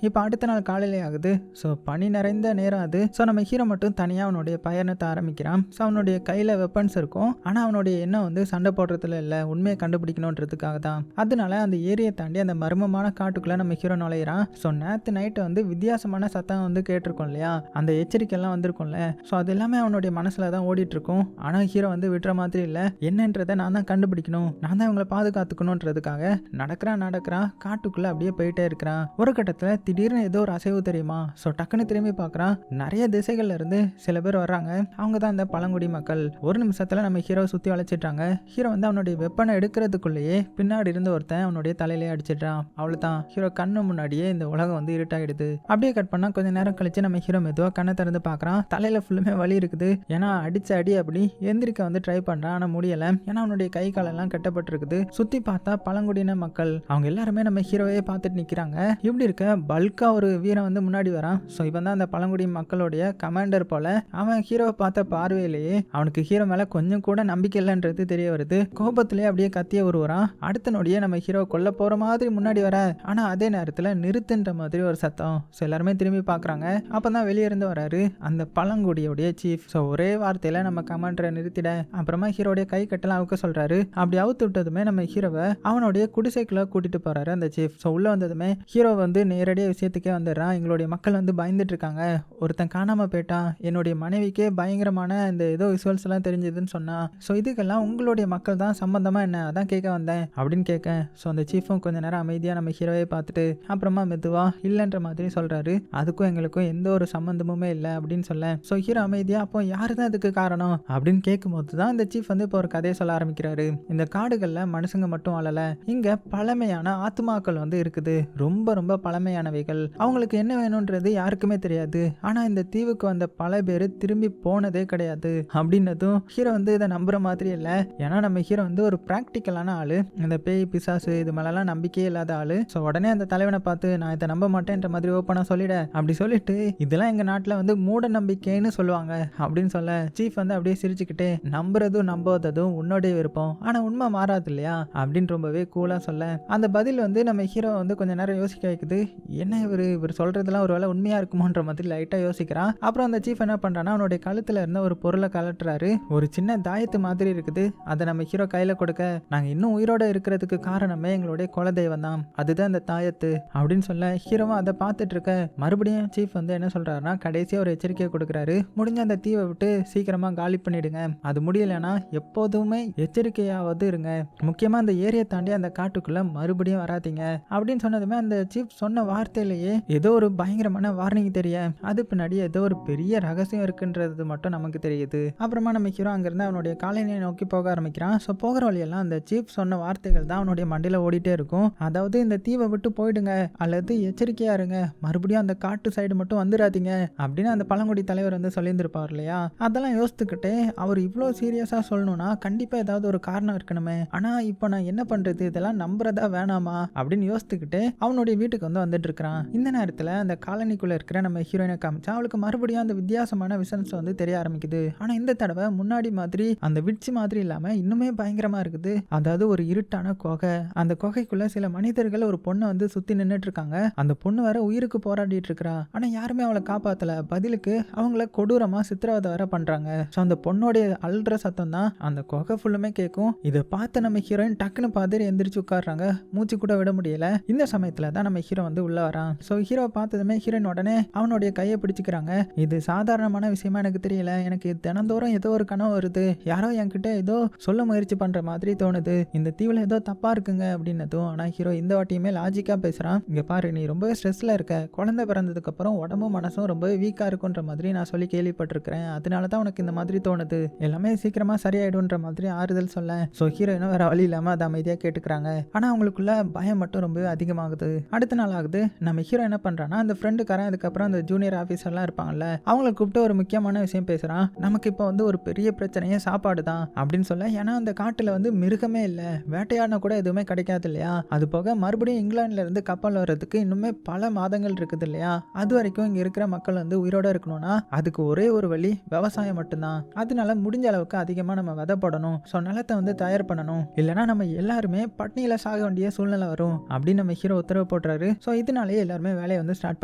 இப்போ அடுத்த நாள் காலையிலே ஆகுது. ஸோ பனி நிறைந்த நேரம் அது. ஸோ நம்ம ஹீரோ மட்டும் தனியாக அவனுடைய பயணத்தை ஆரம்பிக்கிறான். ஸோ அவனுடைய கையில் வெப்பன்ஸ் இருக்கும், ஆனால் அவனுடைய எண்ணம் வந்து சண்டை போடுறதுல இல்லை, உண்மையை கண்டுபிடிக்கணுன்றதுக்காக தான். அதனால அந்த ஏரியை தாண்டி அந்த மர்மமான காட்டுக்குள்ளே நம்ம ஹீரோ நுழையிறான். ஸோ நேற்று நைட்டு வந்து வித்தியாசமான சத்தம் வந்து கேட்டிருக்கோம் இல்லையா, அந்த எச்சரிக்கைலாம் வந்திருக்கும்ல. ஸோ அது எல்லாமே அவனுடைய மனசில் தான் ஓடிட்டு இருக்கும். ஆனால் ஹீரோ வந்து விடுற மாதிரி இல்லை, என்னன்றதை நான் தான் கண்டுபிடிக்கணும், நான் தான் இவங்களை பாதுகாத்துக்கணுன்றதுக்காக நடக்கிறான் காட்டுக்குள்ளே அப்படியே போயிட்டே இருக்கிறான். ஒரு கட்டத்தில் திடீர்னு ஏதோ ஒரு அசைவு தெரியுமா. ஸோ டக்குன்னு திரும்பி பார்க்குறான், நிறைய திசைகள்ல இருந்து சில பேர் வர்றாங்க. அவங்க தான் இந்த பழங்குடி மக்கள். ஒரு நிமிஷத்துல நம்ம ஹீரோ சுற்றி வளைச்சிட்டாங்க. ஹீரோ வந்து அவனுடைய வெப்பனை எடுக்கிறதுக்குள்ளேயே பின்னாடி இருந்து ஒருத்தன் அவனுடைய தலையிலே அடிச்சிடுறான். அவ்வளோதான், ஹீரோ கண்ணு முன்னாடியே இந்த உலகம் வந்து இருட்டாயிடுது. அப்படியே கட் பண்ணா கொஞ்ச நேரம் கழிச்சு நம்ம ஹீரோ மெதுவாக கண்ணை திறந்து பார்க்குறான். தலையில ஃபுல்லுமே வலி இருக்குது. ஏன்னா அடிச்ச அடி அப்படி எந்திரிக்க வந்து ட்ரை பண்ணுறான், ஆனால் முடியலை. ஏன்னா அவனுடைய கை காலெல்லாம் கட்டப்பட்டிருக்குது. சுற்றி பார்த்தா பழங்குடியின மக்கள் அவங்க எல்லாருமே நம்ம ஹீரோவே பார்த்துட்டு நிற்கிறாங்க. இப்படி இருக்க பல்கா ஒரு வீரன் வந்து முன்னாடி வரான். ஸோ இவன் தான் அந்த பழங்குடி மக்களுடைய கமாண்டர் போல. அவன் ஹீரோவை பார்த்த பார்வையிலேயே அவனுக்கு ஹீரோ மேல கொஞ்சம் கூட நம்பிக்கை இல்லைன்றது தெரிய வருது. கோபத்திலேயே அப்படியே கத்திய உருவான். அடுத்த நொடியே நம்ம ஹீரோ கொல்ல போற மாதிரி முன்னாடி வர, ஆனா அதே நேரத்துல நிறுத்துன்ற மாதிரி ஒரு சத்தம். ஸோ எல்லாருமே திரும்பி பார்க்குறாங்க. அப்பதான் வெளியே இருந்து வராரு அந்த பழங்குடியோடைய சீஃப். ஸோ ஒரே வார்த்தையில நம்ம கமாண்டரை நிறுத்திட, அப்புறமா ஹீரோடைய கை கட்டெல்லாம் அவுக்க சொல்றாரு. அப்படி அவுத்து விட்டதுமே நம்ம ஹீரோவை அவனுடைய குடிசைக்குள்ள கூட்டிட்டு போறாரு அந்த சீஃப். ஸோ உள்ள வந்ததுமே ஹீரோ வந்து நேரடியாக விஷயத்துக்கே வந்துடுறான். எங்களுடைய மக்கள் வந்து பயந்துட்டு இருக்காங்க. ஒருத்தன் காணாம போயிட்டான். என்னுடைய மனைவிக்கே பயங்கரமான இந்த ஏதோ விசுவல்ஸ் எல்லாம் தெரிஞ்சதுன்னு சொன்னா. ஸோ இதுக்கெல்லாம் உங்களுடைய மக்கள் தான் சம்பந்தமா என்ன, அதான் கேட்க வந்தேன் அப்படின்னு கேட்க. ஸோ அந்த சீஃபும் கொஞ்ச நேரம் அமைதியாக நம்ம ஹீரோவை பார்த்துட்டு அப்புறமா மெதுவா இல்லைன்ற மாதிரி சொல்றாரு. அதுக்கும் எங்களுக்கும் எந்த ஒரு சம்பந்தமுமே இல்லை அப்படின்னு சொல்ல. ஸோ ஹீரோ அமைதியா அப்போ யாரு தான் இதுக்கு காரணம் அப்படின்னு கேட்கும்போது தான் இந்த சீஃப் வந்து இப்போ ஒரு கதையை சொல்ல ஆரம்பிக்கிறாரு. இந்த காடுகள்ல மனுஷங்க மட்டும் வாழல, இங்க பழமையான ஆத்மாக்கள் வந்து இருக்குது. ரொம்ப ரொம்ப பழமையானவைகள். அவங்களுக்கு என்ன வேணும்ன்றது யாருக்குமே தெரியாது. ஆனா இந்த தீவுக்கு வந்த பல பேர் திரும்பி போனதே கிடையாது அப்படின்னதும் ஹீரோ வந்து இதை நம்புற மாதிரி இல்லை. ஏன்னா நம்ம ஹீரோ வந்து ஒரு பிராக்டிக்கலான ஆளு. இந்த பேய் பிசாசு இது மேலாம் நம்பிக்கையே இல்லாத ஆளு. ஸோ உடனே அந்த தலைவனை பார்த்து நான் இதை நம்ப மாட்டேன்ற மாதிரி ஓப்பனா சொல்லிட. அப்படி சொல்லிட்டு இதெல்லாம் எங்க நாட்டில் வந்து மூட நம்பிக்கைன்னு சொல்லுவாங்க அப்படின்னு சொல்ல சீஃப் வந்து அப்படியே சிரிச்சுக்கிட்டே நம்புறதும் நம்பாததும் உன்னோடைய விருப்பம், ஆனா உண்மை மாறாது இல்லையா அப்படின்னு ரொம்பவே கூலா சொல்ல அந்த பதில் வந்து நம்ம ஹீரோ வந்து கொஞ்ச நேரம் யோசிக்க வைக்குது. என்ன இவர் சொல்றதெல்லாம் ஒரு வேளை உண்மையா இருக்குமோன்ற மாதிரி லைட்டா யோசிக்கிறான். அப்புறம் அந்த சீஃப் என்ன பண்றான்னா அவனுடைய கழுத்துல இருந்த ஒரு பொருளை கலட்டுறாரு. ஒரு சின்ன தாயத்து மாதிரி இருக்குது. அதை நம்ம ஹீரோ கையில கொடுக்க நாங்க இன்னும் உயிரோட இருக்கிறதுக்கு காரணமே எங்களுடைய குலதெய்வம் தான், அதுதான் இந்த தாயத்து அப்படின்னு சொல்ல ஹீரோவும் அதை பார்த்துட்டு இருக்க. மறுபடியும் சீஃப் வந்து என்ன சொல்றாருன்னா கடைசியா ஒரு எச்சரிக்கையை கொடுக்குறாரு. முடிஞ்ச அந்த தீவை விட்டு சீக்கிரமா காலி பண்ணிடுங்க. அது முடியலன்னா எப்போதுமே எச்சரிக்கையாவது இருங்க. முக்கியமா அந்த ஏரியை தாண்டி அந்த காட்டுக்குள்ள மறுபடியும் வராதீங்க அப்படின்னு சொன்னதுமே அந்த சீஃப் சொன்ன வார்த்தையிலேயே ஏதோ ஒரு பயங்கரமான வார்னிங் தெரிய அது பின்னாடி ஏதோ ஒரு பெரிய ரகசியம் இருக்குன்றது மட்டும் நமக்கு தெரியுது. அப்புறமா நம்ம ஹீரோ அங்கிருந்து அவனுடைய காலனியை நோக்கி போக ஆரம்பிக்கிறான். ஸோ போகிற வழியெல்லாம் அந்த சீஃப் சொன்ன வார்த்தைகள் தான் அவனுடைய மண்டையில ஓடிட்டே இருக்கும். அதாவது இந்த தீவை விட்டு போயிடுங்க அல்லது எச்சரிக்கையா இருங்க, மறுபடியும் அந்த காட்டு சைடு மட்டும் வந்துடாதீங்க அப்படின்னு அந்த பழங்குடி தலைவர் வந்து சொல்லியிருந்திருப்பார் இல்லையா. அதெல்லாம் யோசித்துக்கிட்டே அவர் இவ்வளோ சீரியஸா சொல்லணும்னா கண்டிப்பா ஏதாவது ஒரு காரணம் இருக்கணுமே. ஆனா இப்போ நான் என்ன பண்றது, இதெல்லாம் நம்புறதா வேணாமா அப்படின்னு யோசித்துக்கிட்டு அவனுடைய வீட்டுக்கு வந்து வந்துட்டு இருக்கிறான். இந்த நேரத்துல அந்த காலனிக்குள்ள இருக்கிற நம்ம ஹீரோயினை காமிச்சா அவளுக்கு மறுபடியும் அந்த வித்தியாசமான விசன்ஸ் வந்து தெரிய ஆரம்பிக்குது. ஆனா இந்த தடவை முன்னாடி மாதிரி அந்த விட்சி மாதிரி இல்லாம இன்னுமே பயங்கரமா இருக்குது. அதாவது ஒரு இருட்டான குகை. அந்த குகைக்குள்ள சில மனிதர்கள் ஒரு பொண்ணை வந்து சுத்தி நின்றுட்டு இருக்காங்க. அந்த பொண்ணு வேற உயிருக்கு போராடிட்டு இருக்கா. ஆனா யாருமே அவளை காப்பாத்தல. பதிலுக்கு அவங்கள கொடூரமா சித்திரவதை வேற பண்றாங்க. ஸோ அந்த பொண்ணோடைய அல்ற சத்தம் தான் அந்த குகை ஃபுல்லுமே கேட்கும். இதை பார்த்து நம்ம ஹீரோயின் டக்குன்னு பார்த்து எந்திரிச்சு உட்காடுறாங்க. மூச்சு கூட விட முடியல. இந்த சமயத்துல தான் நம்ம ஹீரோ வந்து உள்ள வரான். ஸோ ஹீரோ பார்த்ததுமே ஹீரோயின் உடனே அவனுடைய கையை பிடிச்சிக்கிறாங்க. இது சாதாரணமான விஷயமா எனக்கு தெரியல, எனக்கு தினந்தோறும் ஏதோ ஒரு கனவு வருது, யாரோ என்கிட்ட ஏதோ சொல்ல முயற்சி பண்ற மாதிரி தோணுது, இந்த தீவுல ஏதோ தப்பா இருக்குங்க அப்படின்னதும். ஆனா ஹீரோ இந்த வாட்டியுமே லாஜிக்கா பேசுறான். இங்க பாரு, நீ ரொம்பவே ஸ்ட்ரெஸ்ல இருக்க, குழந்தை பிறந்ததுக்கு அப்புறம் உடம்பும் மனசும் ரொம்பவே வீக்கா இருக்குன்ற மாதிரி நான் சொல்லி கேள்விப்பட்டிருக்கிறேன், அதனாலதான் உனக்கு இந்த மாதிரி தோணுது, எல்லாமே சீக்கிரமா சரியாயிடும்ன்ற மாதிரி ஆறுதல் சொல்ல. ஸோ ஹீரோயினும் வேற வழி இல்லாம அதை அமைதியா கேட்டுக்கிறாங்க. ஆனா அவங்களுக்குள்ள பயம் மட்டும் ரொம்பவே அதிகமாகுது. அடுத்த நாள் ஆகுது. நம்ம ஹீரோ என்ன பண்றான்னா அந்த ஃப்ரெண்டுக்காரன் அதுக்கப்புறம் அந்த ஜூனியர் ஆஃபீஸர்லாம் இருப்பாங்கல்ல அவங்கள கூப்பிட்டு ஒரு முக்கியமான விஷயம் பேசுறான். நமக்கு இப்போ வந்து ஒரு பெரிய பிரச்சனையே சாப்பாடு தான் அப்படின்னு சொல்ல. ஏன்னா அந்த காட்டுல வந்து மிருகமே இல்லை, வேட்டையாடின கூட எதுவுமே கிடைக்காது இல்லையா. அது போக மறுபடியும் இங்கிலாந்துல இருந்து கப்பல் வர்றதுக்கு இன்னுமே பல மாதங்கள் இருக்குது இல்லையா. அது வரைக்கும் இங்க இருக்கிற மக்கள் வந்து உயிரோட இருக்கணும்னா அதுக்கு ஒரே ஒரு வழி விவசாயம் மட்டும்தான். அதனால முடிஞ்ச அளவுக்கு அதிகமா நம்ம விதை போடணும். ஸோ நிலத்தை வந்து தயார் பண்ணணும், இல்லைன்னா நம்ம எல்லாருமே பட்னியில சாக வேண்டிய சூழ்நிலை வரும் அப்படின்னு நம்ம ஹீரோ உத்தரவு போட்டுறாரு. ஸோ இதனாலேயே எல்லாருமே வேலையை வந்து ஸ்டார்ட்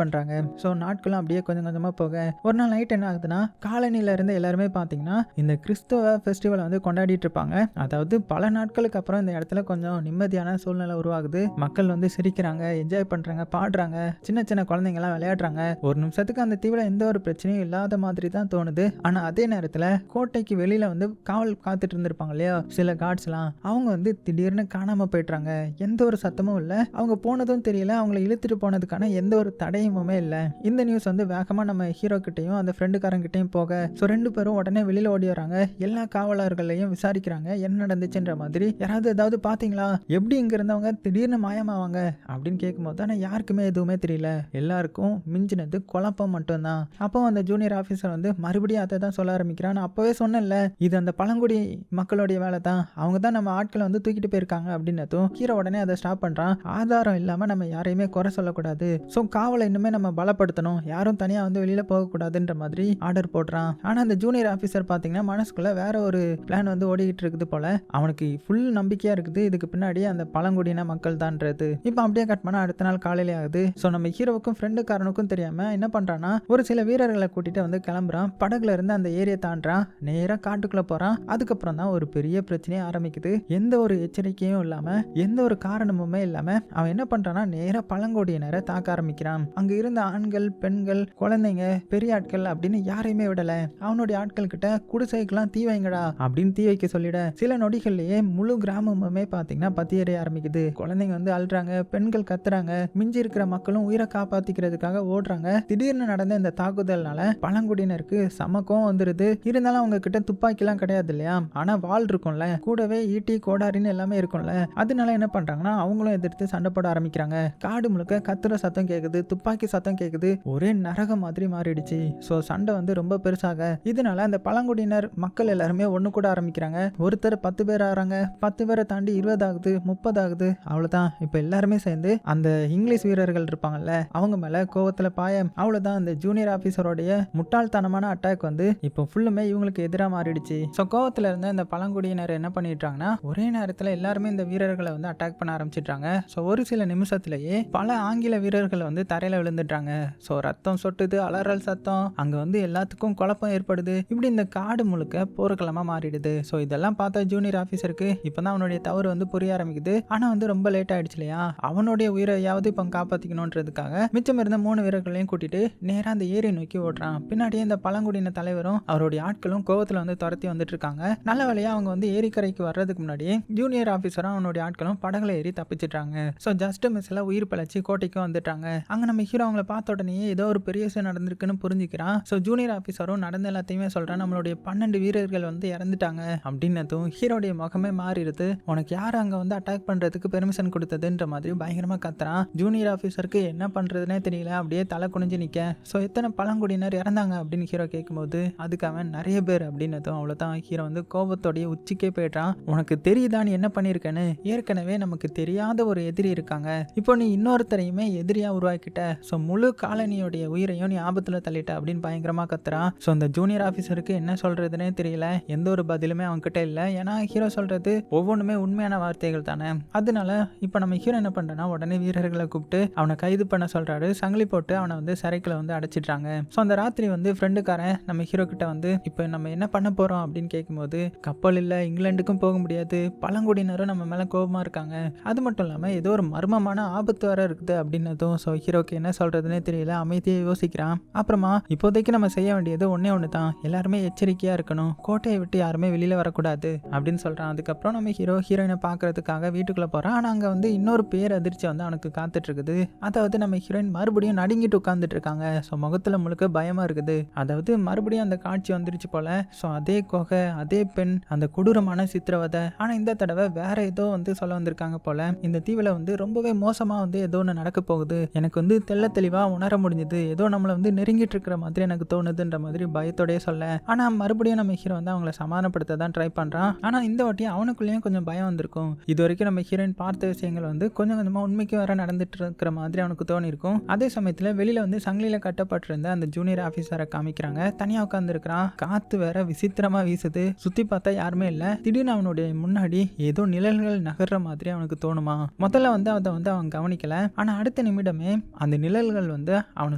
பண்றாங்க. ஸோ நாட்களும் அப்படியே கொஞ்சம் கொஞ்சமா போக ஒரு நாள் நைட் என்ன ஆகுதுன்னா காலனில இருந்து எல்லாருமே பாத்தீங்கன்னா இந்த கிறிஸ்துவ ஃபெஸ்டிவலை வந்து கொண்டாடிட்டு இருப்பாங்க. அதாவது பல நாட்களுக்கு அப்புறம் இந்த இடத்துல கொஞ்சம் நிம்மதியான சூழ்நிலை உருவாகுது. மக்கள் வந்து சிரிக்கிறாங்க, என்ஜாய் பண்றாங்க, பாடுறாங்க, சின்ன சின்ன குழந்தைங்க எல்லாம் விளையாடுறாங்க. ஒரு நிமிஷத்துக்கு அந்த தீவுல எந்த ஒரு பிரச்சனையும் இல்லாத மாதிரி தான் தோணுது. ஆனா அதே நேரத்துல கோட்டைக்கு வெளியில வந்து காவல் காத்துட்டு இருந்திருப்பாங்க இல்லையா சில கார்ட்ஸ் எல்லாம், அவங்க வந்து திடீர்னு காணாம போயிட்டாங்க. எந்த ஒரு சத்தமும் இல்ல, அவங்க போனதும் தெரியல, அவங்களை இழுத்துட்டு போனதுக்கான எந்த ஒரு தடையுமே இல்ல. இந்த நியூஸ் வந்து வேகமா நம்ம ஹீரோ கிட்டையும் அந்த ஃப்ரெண்டுக்காரங்கிட்டையும் போக ஸோ ரெண்டு பேரும் உடனே வெளியில ஓடி வராங்க. எல்லா காவலர்களையும் விசாரிக்கிறாங்க என்ன நடந்துச்சுன்ற மாதிரி. யாராவது ஏதாவது பாத்தீங்களா, எப்படி இங்க இருந்தவங்க திடீர்னு மாயமாவாங்க அப்படின்னு கேட்கும்போது ஆனா யாருக்குமே எதுவுமே தெரியல. எல்லாருக்கும் மிஞ்சினது குழப்பம் மட்டும்தான். அப்போ அந்த ஜூனியர் ஆஃபீஸர் வந்து மறுபடியும் அதை தான் சொல்ல ஆரம்பிக்கிறான். நான் அப்பவே சொன்னேன்ல, இது அந்த பழங்குடி மக்களுடைய வேலை தான், அவங்க தான் நம்ம ஆட்களை வந்து தூக்கிட்டு போயிருக்காங்க அப்படின்னதும் ஹீரோ உடனே அதை ஸ்டாப் பண்றான். ஆதாரம் இல்லாம நம்ம யாரையுமே குறை சொல்லக்கூடாது, ஸோ காவலை இன்னுமே நம்ம பலப்படுத்தணும், யாரும் தனியா வந்து வெளியில போகக்கூடாதுன்ற மாதிரி ஆர்டர் போடுறான். ஆனா அந்த ஜூனியர் ஆஃபீஸர் பாத்தீங்கன்னா மனசுக்குள்ள வேற ஒரு பிளான் வந்து ஓடிக்கிட்டு இருக்குது போல. அவனுக்கு ஃபுல் நம்பிக்கையா இருக்குது இதுக்கு பின்னாடி அந்த பழங்குடியின மக்கள் தான்றது. இப்போ அப்படியே கட் பண்ணா அடுத்த நாள் காலையிலே ஆகுது. ஸோ நம்ம ஹீரோவுக்கும் ஃப்ரெண்டுக்காரனுக்கும் தெரியாம என்ன பண்றான்னா ஒரு சில வீரர்களை கூட்டிட்டு வந்து கிளம்புறான். படகுல இருந்து அந்த ஏரியை தாண்டான், நேரா காட்டுக்குள்ள போறான். அதுக்கப்புறம் தான் ஒரு பெரிய பிரச்சனையே ஆரம்பிக்குது. எந்த ஒரு எச்சரிக்கையும் இல்லாம எந்த ஒரு காரணமுமே இல்லாம அவன் என்ன பண்றான்னா நேரா பழங்குடியினர் பழங்குடியினரை தாக்க ஆரம்பிக்கிறான். அங்க இருந்த ஆண்கள், பெண்கள், குழந்தைங்க, பெரிய ஆட்கள் அப்படின்னு யாரையுமே விடல. அவனுடைய ஆட்கள் கிட்ட குடிசைக்கெல்லாம் தீ வைங்கடா அப்படின்னு தீ வைக்க சொல்லிட சில நொடிகள்லயே முழு கிராமமுமே பாத்தீங்கன்னா பத்தி எரிய ஆரம்பிக்குது. குழந்தைங்க வந்து அழுறாங்க, பெண்கள் கத்துறாங்க, மிஞ்சி இருக்கிற மக்களும் உயிரை காப்பாத்திக்கிறதுக்காக ஓடுறாங்க. திடீர்னு நடந்த இந்த தாக்குதல்னால பழங்குடியினருக்கு சமக்கம் வந்துருது. இருந்தாலும் அவங்க கிட்ட துப்பாக்கி எல்லாம் கிடையாது இல்லையா, ஆனா வாள் இருக்கும்ல, கூடவே ஈட்டி, கோடாரின்னு எல்லாமே இருக்கும்ல. அதனால என்ன பண்றாங்கன்னா அவங்களும் எதிர்த்து சண்டை போட ஆரம்பிக்கிறாங்க. காடு முழுக்க கத்துற சத்தம் கேக்குது, துப்பாக்கி சத்தம் கேக்குது, ஒரே நரகம் மாதிரி மாறிடுச்சு. சோ சண்டை வந்து ரொம்ப பெருசாக இதனால அந்த பழங்குடியினர் மக்கள் எல்லாருமே ஒண்ணு கூட ஆரம்பிக்கிறாங்க. ஒருத்தர் 10 பேர் ஆறாங்க, 10 பேரை தாண்டி 20 ஆகுது, 30 ஆகுது. அவ்வளவுதான், இப்ப எல்லாருமே சேர்ந்து அந்த இங்கிலீஷ் வீரர்கள் இருப்பாங்கல்ல அவங்க மேல கோவத்துல பாய அவ்வளவுதான். அந்த ஜூனியர் ஆபீசருடைய முட்டாள்தனமான அட்டாக் வந்து இப்போ ஃபுல்லுமே இவங்களுக்கு எதிராக மாறிடுச்சு. ஸோ கோவத்துல இருந்த இந்த பழங்குடியினர் என்ன பண்ணிட்டாங்கன்னா ஒரே நேரத்தில் எல்லாருமே இந்த வீரர்களை வந்து அட்டாக் பண்ண ஆரம்பிச்சிட்டாங்க. ஸோ ஒரு சில நிமிஷத்துலயே பல ஆங்கில வீரர்கள் வந்து தரையில விழுந்துட்டாங்க. ஸோ ரத்தம் சொட்டுது, அலறல் சத்தம், அங்க வந்து எல்லாத்துக்கும் குழப்பம் ஏற்படுது. இப்படி இந்த காடு முழுக்க போர்க்களமா மாறிடுது. ஸோ இதெல்லாம் பார்த்தா ஜூனியர் ஆஃபீஸருக்கு இப்பதான் அவனுடைய தவறு வந்து புரிய ஆரம்பிக்குது. ஆனா வந்து ரொம்ப லேட் ஆயிடுச்சு இல்லையா, அவனுடைய உயிரையாவது இப்போ காப்பாத்திக்கணும்ன்றதுக்காக மிச்சம் இருந்த 3 வீரர்களையும் கூட்டிட்டு நேரா அந்த ஏரி நோக்கி ஓடுறான். பின்னாடியே இந்த பழங்குடியின தலைவரும் அவருடைய ஆட்களும் கோவத்துல வந்து துரத்தி வந்துட்டு இருக்காங்க. நல்ல வேளையா அவங்க வந்து ஏரிக்கரைக்கு வர்றதுக்கு முன்னாடியே ஜூனியர் ஆபீசரும் அவனுடைய ஆட்களும் படகுல ஏறி தப்பிச்சிட்டாங்க. ஸோ ஜஸ்ட் மிஸ்ல உயிர் பிழைச்சி கோட்டைக்கு வந்துட்டாங்க. அங்க நம்ம ஹீரோ அவங்களை பார்த்த உடனே ஏதோ ஒரு பெரிய விஷயம் நடந்திருக்குன்னு புரிஞ்சுக்கிறான். ஸோ ஜூனியர் ஆபீசரும் நடந்த எல்லாத்தையுமே சொல்றான். நம்மளுடைய 12 வீரர்கள் வந்து இறந்துட்டாங்க அப்படின்னதும் ஹீரோடைய முகமே மாறிடுது. உனக்கு யார் அங்க வந்து அட்டாக் பண்றதுக்கு பெர்மிஷன் கொடுத்ததுன்ற மாதிரி பயங்கரமா கத்துறான். ஜூனியர் ஆபீசருக்கு என்ன பண்றதுனே தெரியல, அப்படியே தலை குனிஞ்சு நிக்க. ஸோ எத்தனை பழங்குடியினர் இறந்தாங்க அப்படின்னு ஹீரோ கேட்கும்போது அதுக்கு அவன் நிறைய பேர் அப்படின்னதும் அவ்வளவுதான். ஹீரோ வந்து கோபத்தோடைய உச்சிக்கே போயிட்டான். உனக்கு தெரியுதா நீ என்ன பண்ணிருக்கேன்னு? ஏற்கனவே நமக்கு தெரியாத ஒரு எதிரி இருக்காங்க, இப்போ நீ இன்னொருத்தரையுமே எதிரியா உருவாக்கிட்ட. ஸோ முழு காலனியோடைய உயிரையும் நீ ஆபத்துல தள்ளிட்ட அப்படின்னு பயங்கரமா கத்துறான். ஸோ அந்த ஜூனியர் ஆபீசருக்கு என்ன சொல்றதுனே தெரியல, எந்த ஒரு பதிலுமே அவங்க கிட்ட இல்ல. ஏன்னா ஹீரோ சொல்றது ஒவ்வொன்றுமே உண்மையான வார்த்தைகள் தானே. அதனால இப்போ நம்ம ஹீரோ என்ன பண்றோம்னா உடனே வீரர்களை கூப்பிட்டு அவனை கைது பண்ண சொல்றாரு. சங்கிலி போட்டு அவனை வந்து சிறைக்குள்ள வந்து அடைச்சிட்டாங்க. ஸோ அந்த ராத்திரி வந்து ஃப்ரெண்டுக்காரன் நம்ம ஹீரோ கிட்ட வந்து இப்போ நம்ம என்ன பண்ண போறோம் அப்படின்னு கேட்கும்போது கப்பல் இல்லை, இங்கிலாந்துக்கும் போக முடியாது, பழங்குடியினரும் நம்ம மேல கோபமா இருக்காங்க, அது மட்டும் இல்லாம ஏதோ ஒரு மர்மமான ஆபத்து வர இருக்குது அப்படின்னதும் ஸோ ஹீரோக்கு என்ன சொல்றதுன்னே தெரியல. அமைதியை யோசிக்கிறான். அப்புறமா இப்போதைக்கு நம்ம செய்ய வேண்டியது ஒன்னே ஒன்று தான், எல்லாருமே எச்சரிக்கையா இருக்கணும், கோட்டையை விட்டு யாருமே வெளியில வரக்கூடாது அப்படின்னு சொல்றான். அதுக்கப்புறம் நம்ம ஹீரோயினை பார்க்கறதுக்காக வீட்டுக்குள்ள போறான். ஆனா அங்க வந்து இன்னொரு பேர் அதிர்ச்சி வந்து அவனுக்கு காத்துட்டு இருக்குது. அதாவது நம்ம ஹீரோயின் மறுபடியும் நடுங்கிட்டு உட்கார்ந்துட்டு இருக்காங்க. ஸோ முகத்துல முழுக்க பயமா இருக்குது. அதாவது மறுபடியும் அந்த காட்சி வந்துருச்சு போல. ஸோ அதே கொகை, அதே பெண், அந்த கொடூரமான சித்திரவதை. ஆனா இந்த தடவை வேற ஏதோ வந்து சொல்ல வந்திருக்காங்க போல. இந்த தீவுல வந்து ரொம்பவே மோசமா வந்து ஏதோ ஒன்று நடக்க போகுது, எனக்கு வந்து தெள்ள தெளிவா உணர முடிஞ்சது, ஏதோ நம்மளை வந்து நெருங்கிட்டு இருக்கிற மாதிரி எனக்கு தோணுதுன்ற மாதிரி பயத்தோடய சொல்ல. ஆனா மறுபடியும் நம்ம ஹீரோ வந்து அவங்கள சமாதானப்படுத்த தான் ட்ரை பண்றான். ஆனா இந்த வாட்டி அவனுக்குள்ளேயும் கொஞ்சம் பயம் வந்திருக்கும். இது வரைக்கும் நம்ம ஹீரோயின் பார்த்த விஷயங்கள் வந்து கொஞ்சம் கொஞ்சமா உண்மைக்கு வர நடந்துட்டு இருக்கிற மாதிரி அவனுக்கு தோணி இருக்கும். அதே சமயத்துல வெளியில வந்து சங்கிலியில கட்டப்பட்டிருந்த அந்த ஜூனியர் ஆபீசரை காமிக்கிறாங்க. தனியா உட்கார்ந்து இருக்கிறான். காத்து வேற விசித்திரமா வீசுது. சுத்தி பார்த்தா யாருமே இல்ல. திடீர்னு அவனுடைய முன்னாடி ஏதோ நிழல்கள் நகர்ற மாதிரி அவனுக்கு தோணுமா. முதல்ல வந்து அதை வந்து அவன் கவனிக்கல. ஆனா அடுத்த நிமிடமே அந்த நிழல்கள் வந்து அவனை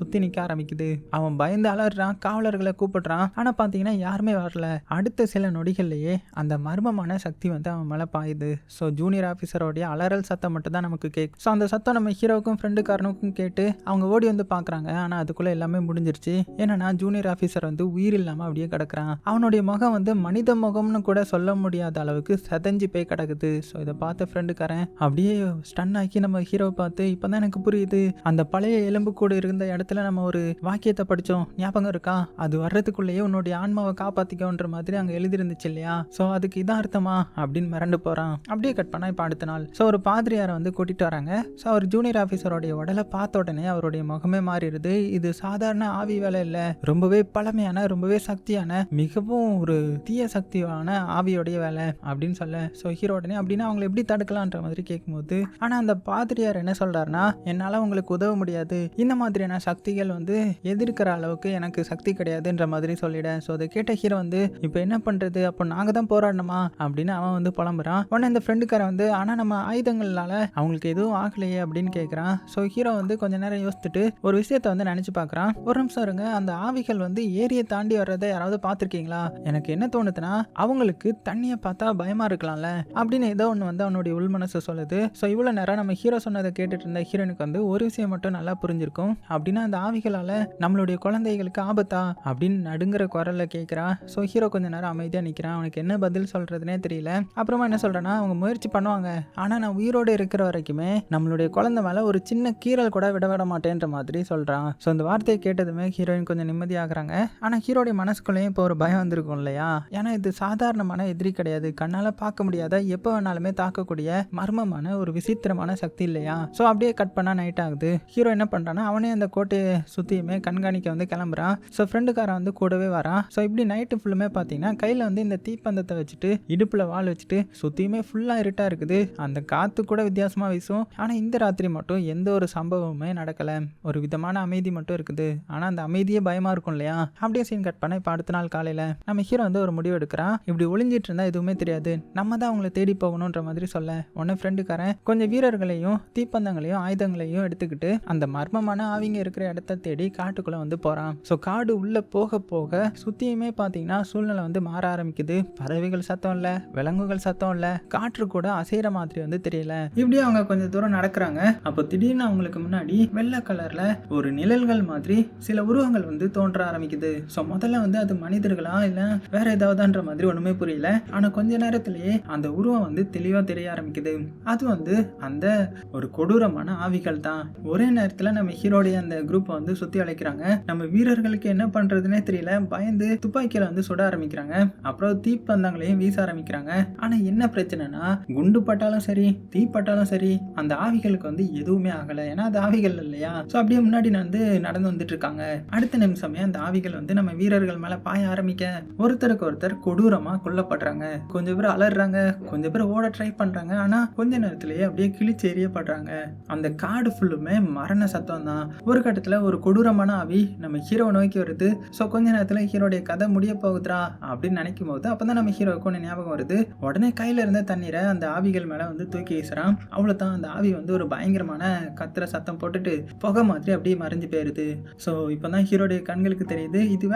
சுத்தி நிக்க ஆரம்பிக்குது. அவன் பயந்து அலறான், காவலர்களை கூப்பிடுறான். ஆனா பாத்தீங்கன்னா யாருமே வரல. அடுத்த சில நொடிகள்லயே அந்த மர்மமான சக்தி வந்து அவன் மேல பாயுது. ஸோ ஜூனியர் ஆபீசரோடைய அலறல் சத்தம் மட்டும் தான் நமக்கு கேட்கும். ஸோ அந்த சத்தம் நம்ம ஹீரோக்கும் ஃப்ரெண்டுக்காரனுக்கும் கேட்டு அவங்க ஓடி வந்து பாக்குறாங்க. ஆனா அதுக்குள்ள எல்லாமே முடிஞ்சிருச்சு. ஏன்னா ஜூனியர் ஆபீசர் வந்து உயிர் இல்லாம அப்படியே கிடக்குறான். அவனுடைய முகம் வந்து மனித முகம்னு கூட சொல்ல முடியாத அளவுக்கு செதஞ்சு போய் கிடக்குது. ஸோ இதை பார்த்த ஃப்ரெண்டுக்காரன் அப்படியே ஸ்டன் ஆக்கி நம்ம ஹீரோ பார்த்து இப்பதான் எனக்கு புரியுது, அந்த பழைய எலும்பு கூடு இருந்த இடத்துல நம்ம ஒரு வாக்கியத்தை படிச்சோம், ஞாபகம் இருக்கா, அது வர்றதுக்குள்ளேயே உன்னுடைய ஆன்மாவை காப்பாத்திக்கோன்ற மாதிரி அங்க எழுதிருந்துச்சு இல்லையா, ஸோ அதுக்கு இதான் அர்த்தமா அப்படின்னு மிரண்டு போறான். அப்படியே கட் பண்ணா இப்ப அடுத்த நாள் ஸோ ஒரு பாதிரியாரை வந்து கூட்டிட்டு வராங்க. ஸோ அவர் ஜூனியர் ஆபீசருடைய உடலை பார்த்த உடனே அவருடைய முகமே மாறிடுது. இது சாதாரண ஆவி வேலை இல்ல, ரொம்பவே பழமையான, ரொம்பவே சக்தியான, மிகவும் ஒரு தீய சக்தியான ஆவியோடைய வேலை அப்படின்னு சொல்ல. ஸோ ஹீரோ உடனே அப்படின்னா அவங்களை எப்படி தடுக்கலான்ற மாதிரி கேட்கும்போது ஆனா அந்த பாதிரியார் என்ன சொல்றாருன்னா, என்னால உங்களுக்கு உதவ முடியாது, இந்த மாதிரியான சக்திகள் வந்து எதிர்க்கிற அளவுக்கு எனக்கு சக்தி கிடையாதுன்ற மாதிரி சொல்லிட. ஸோ அதை கேட்ட ஹீரோ வந்து இப்போ என்ன பண்றது, அப்போ நாங்க தான் போராடணுமா அப்படின்னு அவன் வந்து புலம்புறான். உடனே இந்த ஃப்ரெண்டுக்காரன் வந்து ஆனா நம்ம ஆயுதங்கள்னால அவங்களுக்கு எதுவும் ஆகலையே அப்படின்னு கேட்கறான். ஸோ ஹீரோ வந்து கொஞ்ச நேரம் யோசிச்சுட்டு ஒரு விஷயத்த வந்து நினைச்சு பார்க்கறான். ஒரு நிமிஷம் இருங்க, அந்த ஆவிகள் வந்து ஏரியை தாண்டி வர்றதை யாராவது பார்த்துருக்கீங்களா? எனக்கு என்ன தோணுதுன்னா அவங்களுக்கு தண்ணியை பார்த்தா பயமா இருக்கலாம்ல அப்படின்னு ஏதோ ஒன்று வந்து அவனுடைய உள்மனசு சொல்லுது. ஸோ இவ்வளோ நேரம் நம்ம ஹீரோ சொன்னதை கேட்டுட்டு இருந்த ஹீரோனுக்கு ஹீரோயினுக்கு வந்து ஒரு விஷயம் மட்டும் நல்லா புரிஞ்சிருக்கும். அப்படின்னா அந்த ஆவிகளால் நம்மளுடைய குழந்தைகளுக்கு ஆபத்தா அப்படின்னு நடுங்கிற குரல்ல கேட்குறா. ஸோ ஹீரோ கொஞ்ச நேரம் அமைதியாக நிற்கிறான். அவனுக்கு என்ன பதில் சொல்கிறதுனே தெரியல. அப்புறமா என்ன சொல்கிறேன்னா, அவங்க முயற்சி பண்ணுவாங்க, ஆனால் நான் உயிரோடு இருக்கிற வரைக்குமே நம்மளுடைய குழந்தை மேலே ஒரு சின்ன கீறல் கூட விட மாட்டேன்ற மாதிரி சொல்கிறான். ஸோ இந்த வார்த்தையை கேட்டதுமே ஹீரோயின் கொஞ்சம் நிம்மதியாகிறாங்க. ஆனால் ஹீரோடைய மனசுக்குள்ளேயும் இப்போ ஒரு பயம் வந்திருக்கும் இல்லையா? ஏன்னா இது சாதாரணமான எதிரி கிடையாது, கண்ணால் பார்க்க முடியாத எப்போ வேணாலுமே தாக்கக்கூடிய மர்மமான ஒரு விசித்திரமான சக்தி இல்லையா? ஸோ அப்படியே கட் பண்ணால் நைட் ஆகுது. ஹீரோ என்ன பண்ணுறான்னா, அவனே அந்த கோட்டையை சுற்றியுமே கண்காணிக்க வந்து கிளம்புறான். ஸோ ஃப்ரெண்டுக்காரன் வந்து கூடவே வரான். ஸோ இப்படி நைட்டு ஃபுல்லுமே பார்த்தீங்கன்னா கையில் வந்து இந்த தீப்பந்தத்தை வச்சுட்டு இடுப்பில் வாள் வச்சுட்டு சுற்றியுமே ஃபுல்லாக இருட்டாக இருக்குது. அந்த காற்று கூட வித்தியாசமாக வீசும். ஆனால் இந்த ராத்திரி மட்டும் எந்த ஒரு சம்பவமுமே நடக்கலை. ஒரு விதமான அமைதி மட்டும் இருக்குது. ஆனால் அந்த அமைதியே பயமாக இருக்கும் இல்லையா? அப்படியே சீன் கட் பண்ண இப்போ அடுத்த நாள் காலையில் நம்ம ஹீரோ வந்து ஒரு முடிவு எடுக்கிறான். இப்படி ஒளிஞ்சிட்டு இருந்தால் எதுவுமே தெரியாது, நம்ம தான் அவங்கள தேடி போகணுன்ற மாதிரி சொல்ல உடனே ஃப்ரெண்டுக்காரன் கொஞ்சம் வீரர்களையும் தீப்பந்தங்களையும் ஆயுதங்களையும் எடுத்துக்கிட்டு அந்த மர்மமான ஆவிங்க இருக்கிற இடத்த தேடி காட்டுக்குள்ளே வந்து போகிறான். ஸோ காடு உள்ளே போக போக சுற்றியுமே பார்த்தீங்கன்னா சூழ்நிலை வந்து மாற ஆரம்பிக்குது. பறவைகள் சத்தம் இல்லை, விலங்குகள் சத்தம் இல்லை, காற்று கூட அசைகிற மாதிரி வந்து தெரியல. இப்படி அவங்க கொஞ்சம் தூரம் நடக்கிறாங்க. அப்போ திடீர்னு அவங்களுக்கு முன்னாடி வெள்ளை கலர்ல ஒரு நிழல்கள் மாதிரி சில உருவங்கள் வந்து தோன்ற ஆரம்பிக்குது. ஸோ முதல்ல வந்து அது மனிதர்களா இல்லை வேற ஏதாவதுன்ற மாதிரி ஒன்றுமே புரியல. ஆனால் கொஞ்ச நேரத்திலேயே அந்த உருவம் வந்து தெளிவாக தெரிய ஆரம்பிக்குது. அது வந்து அந்த ஒரு கொடூரமான ஆவிகள் தான். ஒரே நேரத்தில் நம்ம ஹீரோடைய அந்த குரூப்பை வந்து சுற்றி அழைக்கிறாங்க. நம்ம வீரர்களுக்கு என்ன பண்ணுறதுனே தெரியல, பயந்து துப்பாக்கியில் வந்து சுட ஆரம்பிக்கிறாங்க. அப்புறம் தீப்பந்தங்களையும் வீச ஆரம்பிக்கிறாங்க. ஆனால் என்ன பிரச்சனைனா, குண்டு பட்டாலும் சரி தீ பட்டாலும் சரி அந்த ஆவிகளுக்கு வந்து எதுவுமே ஆகலை. ஏன்னா அது ஆவிகள் இல்லையா? ஸோ அப்படியே முன்னாடி நடந்து வந்துட்டு இருக்காங்க. அடுத்த நிமிஷமே அந்த ஆவிகள் வந்து நம்ம வீரர்கள் மேலே பாய ஆரம்பிக்க ஒருத்தருக்கு ஒருத்தர் கொடூரமாக கொல்லப்படுறாங்க. கொஞ்சம் பேர் அலறாங்க, கொஞ்சம் பேர் ஓட ட்ரை பண்ணுறாங்க. ஆனால் கொஞ்ச நேரத்திலேயே அப்படியே கிழிச்சு எறியப்படுறாங்க. அந்த காடு ஃபுல்லுமே மரண சத்தம் தான். ஒரு கட்டத்தில் ஒரு கொடூரமான ஆவி நம்ம ஹீரோ நோக்கி வருது. ஸோ கொஞ்ச நேரத்தில் ஹீரோடைய கதை முடிய போகுதுரா அப்படின்னு நினைக்கும் போது அப்பதான் நம்ம ஹீரோவுக்கு ஒன்று ஞாபகம் வருது. உடனே கையில் இருந்த தண்ணீரை அந்த ஆவிகள் மேலே வந்து தூக்கி வீசுறான். அவ்வளோதான், அந்த ஆவி வந்து ஒரு பயங்கரமான கத்துற சத்தம் போட்டுட்டு புகை மாதிரி அப்படியே மறைஞ்சு போயிருது. ஸோ இப்போ தான் ஹீரோடைய கண்களுக்கு தெரியுது, இது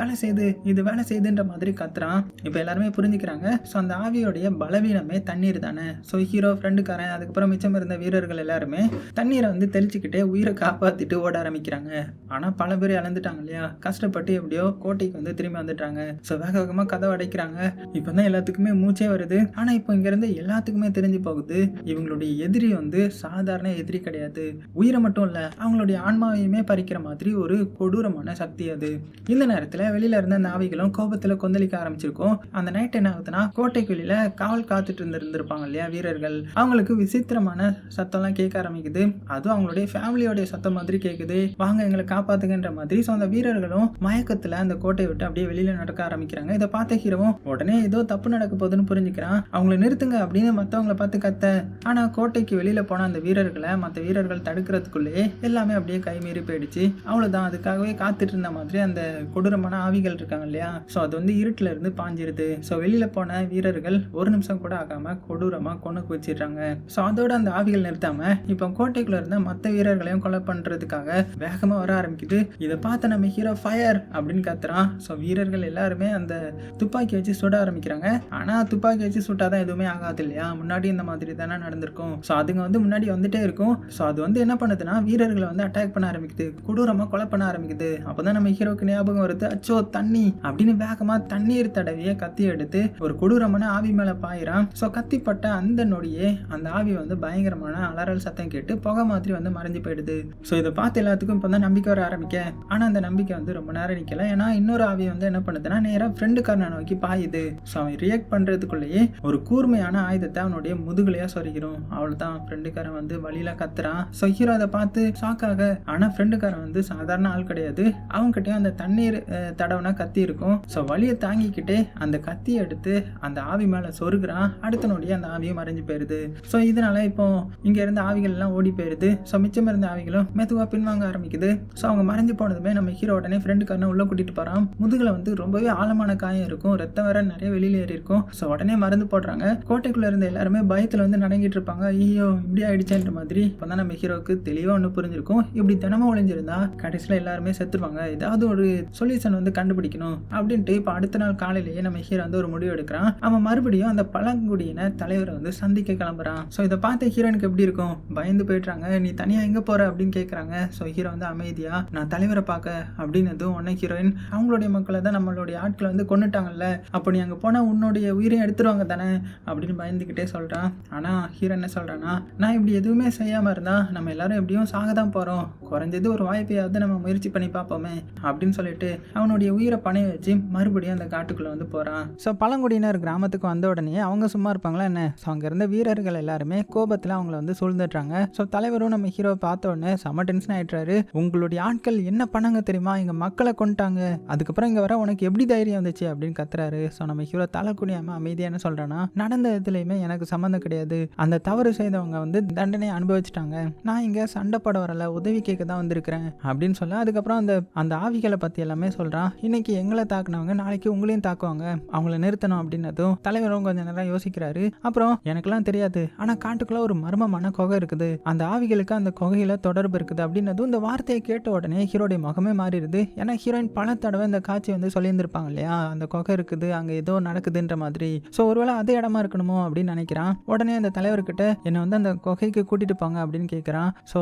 வேலை செய்யுதுன்ற மாதிரி கத்துறான். இப்போ எல்லாருமே புரிஞ்சுக்கிறாங்க. ஸோ அந்த ஆவியோடைய பலவீனமே தண்ணீர் தானே. ஸோ ஹீரோ ஃப்ரெண்டுக்காரன் அதுக்கப்புறம் மிச்சம் இருந்த வீரர்கள் எல்லாருமே தண்ணீரை வந்து தெளிச்சுக்கிட்டே உயிரை காப்பாற்றிட்டு ஓட ஆரம்பிக்கிறாங்க. ஆனால் பல பேர் இழந்துட்டாங்க இல்லையா? கஷ்டப்பட்டு எப்படியோ கோட்டைக்கு வந்து திரும்பி வந்துட்டாங்க. ஸோ வேக வேகமாக கதவை அடைக்கிறாங்க. இப்போ தான் எல்லாத்துக்குமே மூச்சே வருது. ஆனால் இப்போ இங்கேருந்து எல்லாத்துக்குமே தெரிஞ்சு போகுது, இவங்களுடைய எதிரி வந்து சாதாரண எதிரி கிடையாது. உயிரை மட்டும் இல்லை, அவங்களுடைய ஆன்மாவையுமே பறிக்கிற மாதிரி ஒரு கொடூரமான சக்தி அது. இந்த நேரத்தில் வெளியில இருந்த அந்த ஆவிகளும் கோபத்தில் கொந்தளிக்க ஆரம்பிச்சிருக்கும். அந்த நைட் என்ன ஆகுதுன்னா, கோட்டைக்கு வெளியில காவல் காத்துட்டு இருந்திருப்பாங்க இல்லையா வீரர்கள், அவங்களுக்கு விசித்திரமான சத்தம்லாம் கேட்க ஆரம்பிக்குது. அதுவும் அவங்களுடைய ஃபேமிலியோடைய சத்தம் மாதிரி கேட்குது. வாங்க எங்களை காப்பாத்துங்கன்ற மாதிரி. ஸோ அந்த வீரர்களும் மயக்கத்தில் அந்த கோட்டையை விட்டு அப்படியே வெளியில நடக்க ஆரம்பிக்கிறாங்க. இதை பார்த்த ஹீரோவும் உடனே ஏதோ தப்பு நடக்க போகுதுன்னு புரிஞ்சுக்கிறான். அவங்களை நிறுத்துங்க அப்படின்னு மற்றவங்களை பார்த்து கத்த. ஆனால் கோட்டைக்கு வெளியில போன அந்த வீரர்களை மற்ற வீரர்கள் தடுக்கிறதுக்குள்ளேயே எல்லாமே அப்படியே கைமீறி போயிடுச்சு. அவ்வளோதான், அதுக்காகவே காத்துட்டு இருந்த மாதிரி அந்த கொடூரமான ஆவிகள் இருக்காங்க இல்லையா? ஸோ அது வந்து இருட்டில் இருந்து பாஞ்சிருது. ஸோ வெளியில போன வீரர்கள் ஒரு நிமிஷம் கூட ஆகாம கொடூரமாக கொண்டு குவிச்சிடுறாங்க. ஸோ அதோட அந்த ஆவிகள் நிறுத்தாம இப்போ கோட்டைக்குள்ள இருந்த மற்ற வீரர்களையும் கொலை பண்றதுக்காக வேகமாக வர ஆரம்பிக்குது. இதை பார்த்து நம்ம ஹீரோ ஃபயர் அப்படின்னு கத்துறான். ஸோ வீரர்கள் எல்லாருமே அந்த துப்பாக்கி வச்சு சுட ஆரம்பிக்கிறாங்க. ஆனால் துப்பாக்கி வச்சு சுட்டாதான் எதுவுமே ஆகாது இல்லையா? முன்னாடி இந்த மாதிரி தானே நடந்திருக்கும். ஸோ அதுங்க வந்து முன்னாடி வந்துட்டே இருக்கும். ஸோ அது வந்து என்ன பண்ணுதுன்னா, வீரர்களை வந்து அட்டாக் பண்ண ஆரம்பிக்குது, கொடூரமாக கொலை பண்ண ஆரம்பிக்குது. அப்போதான் நம்ம ஹீரோக்கு ஞாபகம் வருது, அச்சோ தண்ணி அப்படின்னு வேகமாக தண்ணீர் தடவிய கத்தி எடுத்து ஒரு கொடூரமான ஆவி மேலே பாயிறான். ஸோ கத்திப்பட்ட அந்த நொடியே அந்த ஆவி வந்து பயங்கரமான அலறல் சத்தம் கேட்டு புகை மாதிரி வந்து மறைஞ்சு போயிடுது. ஸோ இதை பார்த்து எல்லாத்துக்கும் இப்போ தான் நம்பிக்கை வர ஆரம்பிக்க. ஆனால் அந்த நம்பிக்கை வந்து ரொம்ப நேரம் நிற்கல. ஏன்னா இன்னொரு ஆவி வந்து என்ன பண்ணுதுன்னா, நேராக ஃப்ரெண்டுக்காரனை நோக்கி பாயுது. ஸோ அவன் ரியாக்ட் பண்ணுறதுக்குள்ளேயே ஒரு கூர்மையான ஆயுதத்தை அவனுடைய முதுகுலையாக சொருகிறோம். அவ்வளோதான், ஃப்ரெண்டுக்காரன் வந்து வழியில கத்துறான். ஸோ ஹீரோ அதை பார்த்து ஷாக்காக. ஆனால் ஃப்ரெண்டுக்காரன் வந்து சாதாரண ஆள் கிடையாது. அவங்ககிட்டயும் அந்த தண்ணீர் தடவைனா கத்தி இருக்கும். ஸோ வலியை தாங்கிக்கிட்டே அந்த கத்தியை எடுத்து அந்த ஆவி மேலே சொருகிறான். அடுத்த நொடியே அந்த ஆவியும் மறைஞ்சு போயிருது. ஸோ இதனால இப்போ இங்க இருந்த ஆவிகள் எல்லாம் ஓடி போயிருது. ஸோ மிச்சம் இருந்த ஆவிகளும் மெதுவாக பின்வாங்க ஆரம்பிக்குது. ஸோ அவங்க மறைஞ்சு போனதுமே நம்ம ஹீரோ உடனே ஃப்ரெண்டுக்காரனை உள்ள கூட்டிட்டு போறான். முதுகுல வந்து ரொம்பவே ஆழமான காயம் இருக்கும், ரத்தம் வேற நிறைய வெளியில ஏறி இருக்கும். ஸோ உடனே மருந்து போடுறாங்க. கோட்டைக்குள்ள இருந்த எல்லாருமே பயத்துல வந்து நடங்கிட்டு இருப்பாங்க. ஐயோ இப்படி ஆயிடுச்சேன்ற மாதிரி. இப்பதான் நம்ம ஹீரோக்கு தெளிவா ஒன்று புரிஞ்சிருக்கும், இப்படி தினமும் ஒளிஞ்சிருந்தா கடைசியில் எல்லாருமே செத்துருவாங்க, ஏதாவது ஒரு சொல்யூஷன் வந்து கண்டுபிடிக்கணும் அப்படின்ட்டு இப்போ அடுத்த நாள் காலையிலேயே நம்ம ஹீரோ வந்து ஒரு முடிவு எடுக்கிறான். அவன் மறுபடியும் அந்த பழங்குடியின தலைவரை வந்து சந்திக்க கிளம்புறான். ஸோ இதை பார்த்த ஹீரோனுக்கு எப்படி இருக்கும், பயந்து போயிடுறாங்க. நீ தனியாக எங்கே போகிற அப்படின்னு கேட்குறாங்க. ஸோ ஹீரோ வந்து அமைதியாக நான் தலைவரை பார்க்க அப்படின்னதும் உடனே ஹீரோயின் அவங்களுடைய மக்களை தான் நம்மளுடைய ஆட்களை வந்து கொண்டுட்டாங்கல்ல, அப்போ நீ அங்கே போனால் உன்னுடைய உயிரையும் எடுத்துருவாங்க தானே அப்படின்னு பயந்துக்கிட்டே சொல்கிறான். ஆனால் ஹீரோ என்ன சொல்கிறான்னா, நான் இப்படி எதுவுமே செய்யாமல் இருந்தால் நம்ம எல்லாரும் எப்படியும் சாக தான் போகிறோம், குறைஞ்சது ஒரு வாய்ப்பையாவது நம்ம முயற்சி பண்ணி பார்ப்போமே அப்படின்னு சொல்லிட்டு அவனுடைய உயிரை பணைய வச்சு மறுபடியும் அந்த காட்டுக்குள்ளே வந்து போகிறான். ஸோ பழங்குடியினர் கிராமத்துக்கு வந்த உடனே அவங்க சும்மா இருப்பாங்களா என்ன? ஸோ அங்கே இருந்த வீரர்கள் எல்லாருமே கோபத்தில் அவங்கள வந்து சூழ்ந்துடுறாங்க. ஸோ தலைவரும் நம்ம ஹீரோ பார்த்த உடனே செம டென்ஷன் ஆகிட்டாரு. உங்களுடைய ஆட்கள் என்ன பண்ணாங்க தெரியுமா, எங்கள் மக்களை கொண்டுட்டாங்க, அதுக்கப்புறம் இங்கே வர உனக்கு எப்படி தைரியம் வந்துச்சு அப்படின்னு கத்துறாரு. ஸோ நம்ம ஹீரோ தலை குனியாம அமைதியாக என்ன சொல்கிறான்னா, நடந்த இதுலையுமே எனக்கு சம்மந்தம் கிடையாது, அந்த தவறு செய்தவங்க வந்து தண்டனையை அனுபவிச்சிட்டாங்க, நான் இங்கே சண்டை போட வரல, உதவி கேட்க தான் வந்திருக்கிறேன் அப்படின்னு சொல்ல அதுக்கப்புறம் அந்த ஆவிகளை பற்றி எல்லாமே சொல்கிறான். இன்னைக்கு எங்களை தாக்குனவங்க நாளைக்கு உங்களையும் தாக்குவாங்க, அவங்கள நிறுத்தணும் அப்படின்னதும் தலைவரும் கொஞ்சம் நேரம் யோசிக்கிறாரு. அப்புறம் எனக்கெல்லாம் தெரியாது, ஆனால் காட்டுக்குள்ள ஒரு மர்மமான குகை இருக்குது, அந்த ஆவிகளுக்கு அந்த குகையில தொடர்பு இருக்குது அப்படின்னதும் இந்த வார்த்தையை கேட்ட உடனே ஹீரோடைய முகமே மாறிடுது. ஏன்னா ஹீரோயின் பல தடவை இந்த காட்சி வந்து சொல்லியிருந்திருப்பாங்க இல்லையா, அந்த குகை இருக்குது அங்கே ஏதோ நடக்குதுன்ற மாதிரி. ஸோ ஒருவேளை அதே இடமா இருக்கணுமோ அப்படின்னு நினைக்கிறான். உடனே அந்த தலைவர்கிட்ட என்னை வந்து அந்த குகைக்கு கூட்டிட்டு போங்க அப்படின்னு கேட்குறான். ஸோ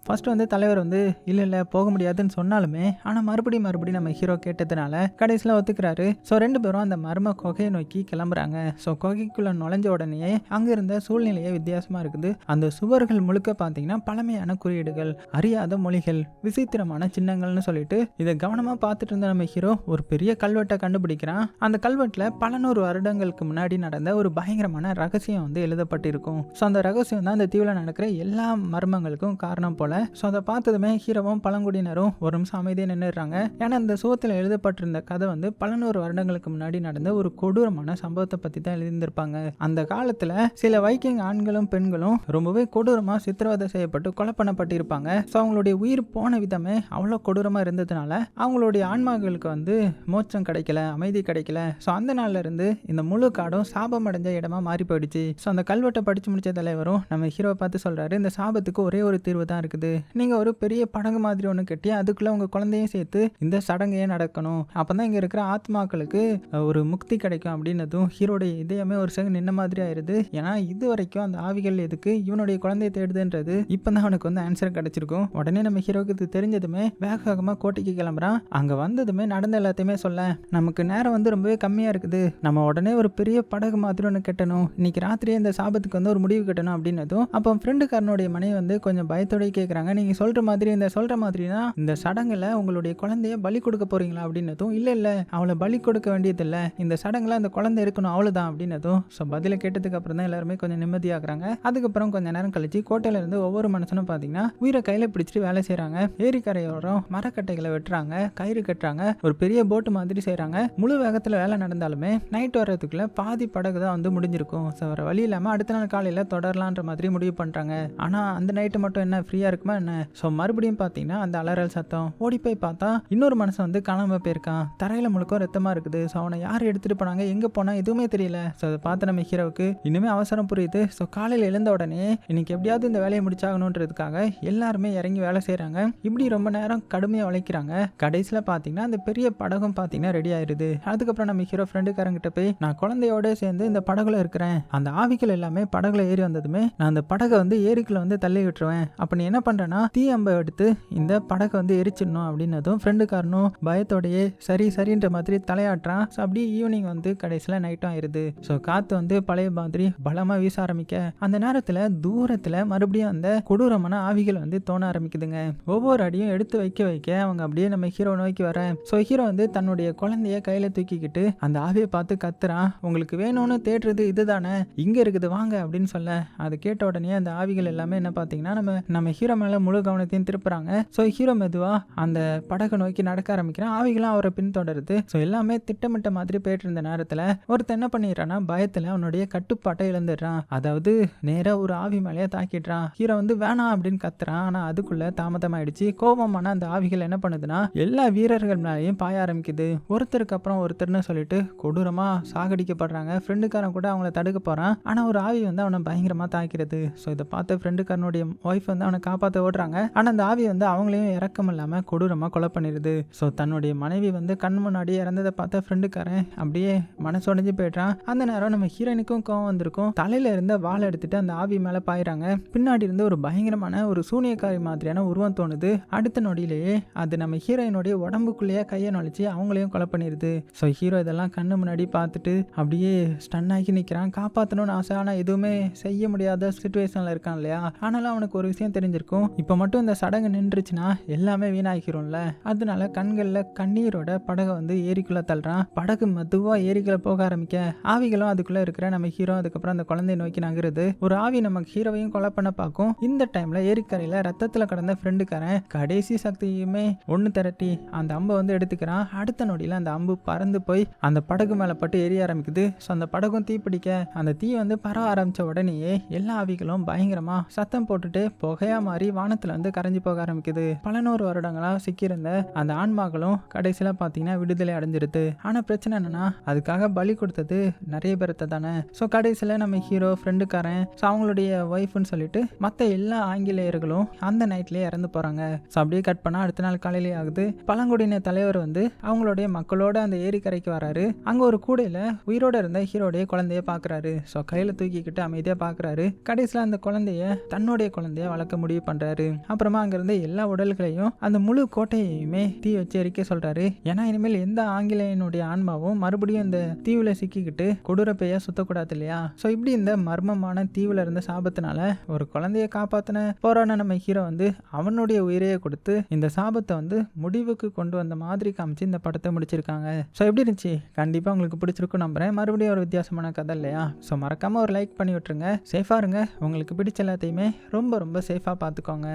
ஃபர்ஸ்ட் வந்து தலைவர் வந்து இல்லை போக முடியாதுன்னு சொன்னாலுமே ஆனால் மறுபடியும் நம்ம ஹீரோ கேட்டதுனால கடைசியில் ஒத்துக்கிறாரு. ஸோ ரெண்டு பேரும் அந்த மர்ம குகையை நோக்கி கிளம்புறாங்க. ஸோ குகைக்குள்ள நுழைஞ்ச உடனே அங்கே இருந்த சூழ்நிலையே வித்தியாசமாக இருக்குது. அந்த சுவர்கள் முழுக்க பார்த்தீங்கன்னா பழமையான குறியீடுகள், அறியாத மொழிகள், விசித்திரமான சின்னங்கள்னு சொல்லிட்டு இதை கவனமாக பார்த்துட்டு இருந்த நம்ம ஹீரோ ஒரு பெரிய கல்வெட்டை கண்டுபிடிக்கிறான். அந்த கல்வெட்டில் பல நூறு வருடங்களுக்கு முன்னாடி நடந்த ஒரு பயங்கரமான ரகசியம் வந்து எழுதப்பட்டிருக்கும். ஸோ அந்த ரகசியம் தான் அந்த தீவில் நடக்கிற எல்லா மர்மங்களுக்கும் காரணம் போல. ஸோ அதை பார்த்ததுமே ஹீரோவும் பழங்குடியினரும் ஒரு நிமிஷம் அமைதியாக நின்றுடுறாங்க. ஏன்னா அந்த சுவத்தில் எழுதப்பட்டிருந்த கதை வந்து பல நூறு வருடங்களுக்கு முன்னாடி நடந்த ஒரு கொடூரமான சம்பவத்தை பற்றி தான் எழுதியிருந்திருப்பாங்க. அந்த காலத்தில் சில வைக்கிங் ஆண்களும் பெண்களும் ரொம்பவே கொடூரமாக சித்திரவதை செய்யப்பட்டு கொலை பண்ணப்பட்டிருப்பாங்க. ஸோ அவங்களுடைய உயிர் போன விதமே அவ்வளோ கொடூரமாக இருந்ததுனால அவங்களுடைய ஆன்மாக்களுக்கு வந்து மோட்சம் கிடைக்கல, அமைதி கிடைக்கல. ஸோ அந்த நாள்ல இருந்து இந்த முழு காடும் சாபம் அடைஞ்ச இடமா மாறி போயிடுச்சு. ஸோ அந்த கல்வெட்டை படிச்சு முடிச்ச தலைவரும் நம்ம ஹீரோவை பார்த்து சொல்றாரு, இந்த சாபத்துக்கு ஒரே ஒரு தீர்வு தான் இருக்குது, நீங்க ஒரு பெரிய படகு மாதிரி ஒன்று கட்டி அதுக்குள்ள உங்க குழந்தையும் சேர்த்து இந்த சடங்கையே நடக்கணும், அப்பதான் இங்க இருக்கிற ஆத்மாக்களுக்கு ஒரு முக்தி கிடைக்கும் அப்படின்னதும் ஹீரோடைய இதயமே ஒரு செகண்ட் நின்ன மாதிரி ஆயிருது. ஏன்னா இது வரைக்கும் அந்த ஆவிகள் எதுக்கு இவனுடைய குழந்தையை தேடுதுன்றது இப்பதான் அவனுக்கு வந்து ஆன்சர் கிடைச்சிருக்கும். உடனே நம்ம ஹீரோக்கு இது தெரிஞ்சதுமே வேகமாக கோட்டைக்கு கிளம்புறான். அங்க வந்ததுமே நடந்த எல்லாத்தையுமே சொல்ல, நமக்கு நேரம் வந்து ரொம்பவே கம்மியா இருக்குது, நம்ம உடனே ஒரு பெரிய படகு மாதிரி ஒன்று கட்டணும், இன்னைக்கு ராத்திரியே இந்த சாபத்துக்கு வந்து ஒரு முடிவு கட்டணும் அப்படின்னதும் அப்போ ஃப்ரெண்டுக்காரனுடைய மனைவி வந்து கொஞ்சம் பயத்தோட கேட்குறாங்க, நீங்க சொல்ற மாதிரினா இந்த சடங்குல உங்களுடைய குழந்தைய பலி கொடுக்க போறீங்களா அப்படின்னதும் இல்ல அவளை பலி கொடுக்க வேண்டியதில்ல, இந்த சடங்குல அந்த குழந்தை இருக்கணும் அவ்வளவுதான் அப்படின்னதும் ஸோ பதில கேட்டதுக்கு அப்புறம் தான் எல்லாருமே கொஞ்சம் நிம்மதியாகிறாங்க. அதுக்கப்புறம் கொஞ்ச நேரம் கழிச்சு கோட்டையில இருந்து ஒவ்வொரு மனுஷனும் பாத்தீங்கன்னா உயிரை கையில பிடிச்சிட்டு வேலை செய்யறாங்க. ஏரிக்கரையோரம் மரக்கட்டைகளை வெட்டுறாங்க, கயிறு கட்டுறாங்க, ஒரு பெரிய போட்டு மாதிரி செய்யறாங்க. முழு வேகத்துல வேலை நடந்தாலுமே நைட் வர்றதுக்குள்ள பாதி படகு தான் வந்து முடிஞ்சிருக்கும். ஸோ வர வழி இல்லாம அடுத்த நாள் காலையில தொடரலான்ற மாதிரி முடிவு பண்றாங்க. ஆனா அந்த நைட்டு மட்டும் என்ன ஃப்ரீயா இருக்குமா என்ன? ஸோ மறுபடியும் பார்த்தீங்கன்னா அந்த அலறல் சத்தம், ஓடி போய் பார்த்தா இன்னொரு மனுஷன் வந்து காணாமல் போயிருக்கான், தரையில் முழுக்க ரத்தமாக இருக்குது. ஸோ அவனை யார் எடுத்துகிட்டு போனாங்க, எங்கே போனால் எதுவுமே தெரியல. ஸோ அதை பார்த்து நம்ம ஹீரோவுக்கு இன்னுமே அவசரம் புரியுது. ஸோ காலையில் எழுந்த உடனே இன்னைக்கு எப்படியாவது இந்த வேலையை முடிச்சாகணுன்றதுக்காக எல்லாருமே இறங்கி வேலை செய்கிறாங்க. இப்படி ரொம்ப நேரம் கடுமையாக உழைக்கிறாங்க. கடைசியில் பார்த்தீங்கன்னா அந்த பெரிய படகும் பார்த்தீங்கன்னா ரெடி ஆயிடுது. அதுக்கப்புறம் நம்ம ஹீரோ ஃப்ரெண்டுக்காரங்கிட்ட போய் நான் குழந்தையோட சேர்ந்து இந்த படகுல இருக்கிறேன், அந்த ஆவிகள் எல்லாமே படகுல ஏறி வந்ததுமே நான் அந்த படகை வந்து ஏரிக்குள்ள வந்து தள்ளி விட்டுருவேன், அப்போ நீ என்ன பண்ணுறேன்னா தீ அம்பை எடுத்து இந்த படகை வந்து எரிச்சிடணும் அப்படின்னதும் ஃப்ரெண்டுக்காரனும் பயத்தோடையே சரின்ற மாதிரி தலையாட்டுறான். ஸோ அப்படியே ஈவினிங் வந்து கடைசியில் நைட்டும் ஆயிடுது. ஸோ காற்று வந்து பழைய மாதிரி பலமாக வீச ஆரம்பிக்க அந்த நேரத்தில் தூரத்தில் மறுபடியும் அந்த கொடூரமான ஆவிகள் வந்து தோண ஆரம்பிக்குதுங்க. ஒவ்வொரு அடியும் எடுத்து வைக்க அவங்க அப்படியே நம்ம ஹீரோ நோக்கி வர. ஸோ ஹீரோ வந்து தன்னுடைய குழந்தைய கையில் தூக்கிக்கிட்டு அந்த ஆவியை பார்த்து கத்துறான், உங்களுக்கு வேணும்னு தேடுறது இதுதானே, இங்க இருக்குது வாங்க அப்படின்னு சொல்ல அது கேட்ட உடனே அந்த ஆவிகள் எல்லாமே என்ன பார்த்தீங்கன்னா நம்ம ஹீரோ மேல முழு கவனத்தையும் திருப்புறாங்க. ஸோ ஹீரோ மெதுவா அந்த படகை நோக்கி நடக்க ஆரம்பிக்கிறான். ஆவிகளும் அவரை பின்தொடருது. ஸோ எல்லாமே திட்டமிட்ட மாதிரி போயிட்டு இருந்த நேரத்தில் ஒருத்தர் என்ன பண்ணிடுறான்னா பயத்தில் அவனுடைய கட்டுப்பாட்டை இழந்துடுறான். அதாவது நேரா ஒரு ஆவி மேலேயே தாக்கிடுறான். ஹீரோ வந்து வேணாம் அப்படின்னு கத்துறான். ஆனா அதுக்குள்ள தாமதமாயிடுச்சு. கோபமான அந்த ஆவிகள் என்ன பண்ணுதுன்னா எல்லா வீரர்கள் மேலேயும் பாய ஆரம்பிக்குது. ஒருத்தருக்கு அப்புறம் ஒருத்தர்னு சொல்லிட்டு கொடூரமா சாகடிக்கப்படுறாங்க. ஃப்ரெண்டுக்காரன் கூட அவங்கள தடுக்க போறான். ஆனா ஒரு ஆவி வந்து அவனை பயங்கரமா தாக்கிறது. ஸோ இதை பார்த்த ஃப்ரெண்டுக்காரனுடைய ஒய்ஃப் வந்து அவனை காப்பாற்ற ஓடுறாங்க. ஆனா அந்த ஆவி வந்து அவங்களையும் இறக்கம் இல்லாம கொடூரமா கொலை பண்ணிடுது. ஸோ தன்னுடைய மனைவி வந்து கண் முன்னாடி இறந்ததை பார்த்த ஃப்ரெண்டுக்காரன் அப்படியே மனசுடைஞ்சு போயிடுறான். அந்த நேரம் நம்ம ஹீரோயினுக்கும் கோவம் வந்திருக்கும். தலையில இருந்த வாள் எடுத்துட்டு அந்த ஆவி மேல பாயிறாங்க. பின்னாடி இருந்து ஒரு பயங்கரமான ஒரு சூனியக்காரி மாதிரியான உருவம் தோணுது. அடுத்த நொடியிலேயே அது நம்ம ஹீரோயினுடைய உடம்புக்குள்ளேயே கையை நுழைச்சி அவங்களையும் கொலை பண்ணிடுது. ஸோ ஹீரோ இதெல்லாம் கண்ணு முன்னாடி பார்த்துட்டு அப்படியே ஸ்டன் ஆகி நிற்கிறான். காப்பாற்றணும்னு ஆசை, ஆனால் எதுவுமே செய்ய முடியாத சுச்சுவேஷனில் இருக்கான் இல்லையா. ஆனாலும் அவனுக்கு ஒரு விஷயம் தெரிஞ்சிருக்கும், இப்போ மட்டும் இந்த சடங்கு நின்றுச்சுன்னா எல்லாமே வீணாகிரும்ல. அதனால கண்களில் கண்ணீரோட படகை வந்து ஏரிக்குள்ளே தள்ளுறான். படகு மெதுவாக ஏரிக்குள்ளே போக ஆரம்பிக்க ஆவிகளும் அதுக்குள்ளே இருக்கிற நம்ம ஹீரோ அதுக்கப்புறம் அந்த குழந்தைய நோக்கி நகருது. ஒரு ஆவி நம்ம ஹீரோவையும் கொலை பண்ண பார்க்கும். இந்த டைம்ல ஏரிக்கரையில் ரத்தத்தில் கடந்த ஃப்ரெண்டுக்காரன் கடைசி சக்தியுமே ஒன்று திரட்டி அந்த அம்பை வந்து எடுத்துக்கிறான். அடுத்த நொடியில் அந்த அம்பு பறந்து போய் அந்த படகு மேலே பட்டு எரிய ஆரம்பிக்குது. ஸோ அந்த படகும் தீப்பிடிக்க அந்த தீ வந்து பரவ ஆரம்பித்த உடனேயே எல்லா ஆவிகளும் பயங்கரமா சத்தம் போட்டுட்டு புகையா மாறி வானத்தில் வந்து கரைஞ்சி போக ஆரம்பிக்குது. பல நூறு வருடங்களா சிக்கியிருந்த அந்த ஆன்மாக்களும் கடைசியில் பார்த்தீங்கன்னா விடுதலை அடைஞ்சிருது. ஆனால் பிரச்சனை என்னன்னா அதுக்காக பலி கொடுத்தது நிறைய பேர்த்த தானே. ஸோ கடைசியில் நம்ம ஹீரோ ஃப்ரெண்டுக்காரன் ஸோ அவங்களுடைய ஒய்ஃப்னு சொல்லிட்டு மற்ற எல்லா ஆங்கிலேயர்களும் அந்த நைட்லேயே இறந்து போகிறாங்க. ஸோ அப்படியே கட் பண்ணால் அடுத்த நாள் காலையிலே ஆகுது. பழங்குடியின தலைவர் வந்து அவங்களுடைய மக்களோட அந்த ஏரிக்கரைக்கு வராரு. அங்கே ஒரு கூடையில் உயிரோட இருந்த ஹீரோடைய குழந்தைய பார்க்குறாரு. ஸோ கையில் தூக்கிக்கிட்டு அமைதியாக பார்க்குறாரு. கடைசியில் அந்த குழந்தைய தன்னுடைய குழந்தைய வளர்க்க முடிவு பண்ணுறாரு. அப்புறமா அங்கேருந்து எல்லா உடல்களையும் அந்த முழு கோட்டையுமே தீ வச்சு எரிக்க சொல்கிறாரு. ஏன்னா இனிமேல் எந்த ஆங்கிலேயனுடைய ஆன்மாவும் மறுபடியும் இந்த தீவில் சிக்கிக்கிட்டு கொடூர பெய்யா சுத்தக்கூடாது இல்லையா. ஸோ இப்படி இந்த மர்மமான தீவில் இருந்த சாபத்தினால ஒரு குழந்தைய காப்பாற்றின போரான நம்ம ஹீரோ வந்து அவனுடைய உயிரையே கொடுத்து இந்த சாபத்தை வந்து முடிவுக்கு கொண்டு வந்த மாதிரி காமிச்சு இந்த படத்தை முடிச்சிருக்காங்க. ஸோ எப்படி இருந்துச்சு? கண்டிப்பாக உங்களுக்கு பிடிச்சிருக்கும் நம்புறேன். மறுபடியும் ஒரு வித்தியாசமான கதை இல்லையா. ஸோ மறக்காமல் ஒரு லைக் பண்ணி விட்டுருங்க. சேஃபாக இருங்க. உங்களுக்கு பிடிச்ச எல்லாத்தையுமே ரொம்ப ரொம்ப சேஃபாக பார்த்துக்கோங்க.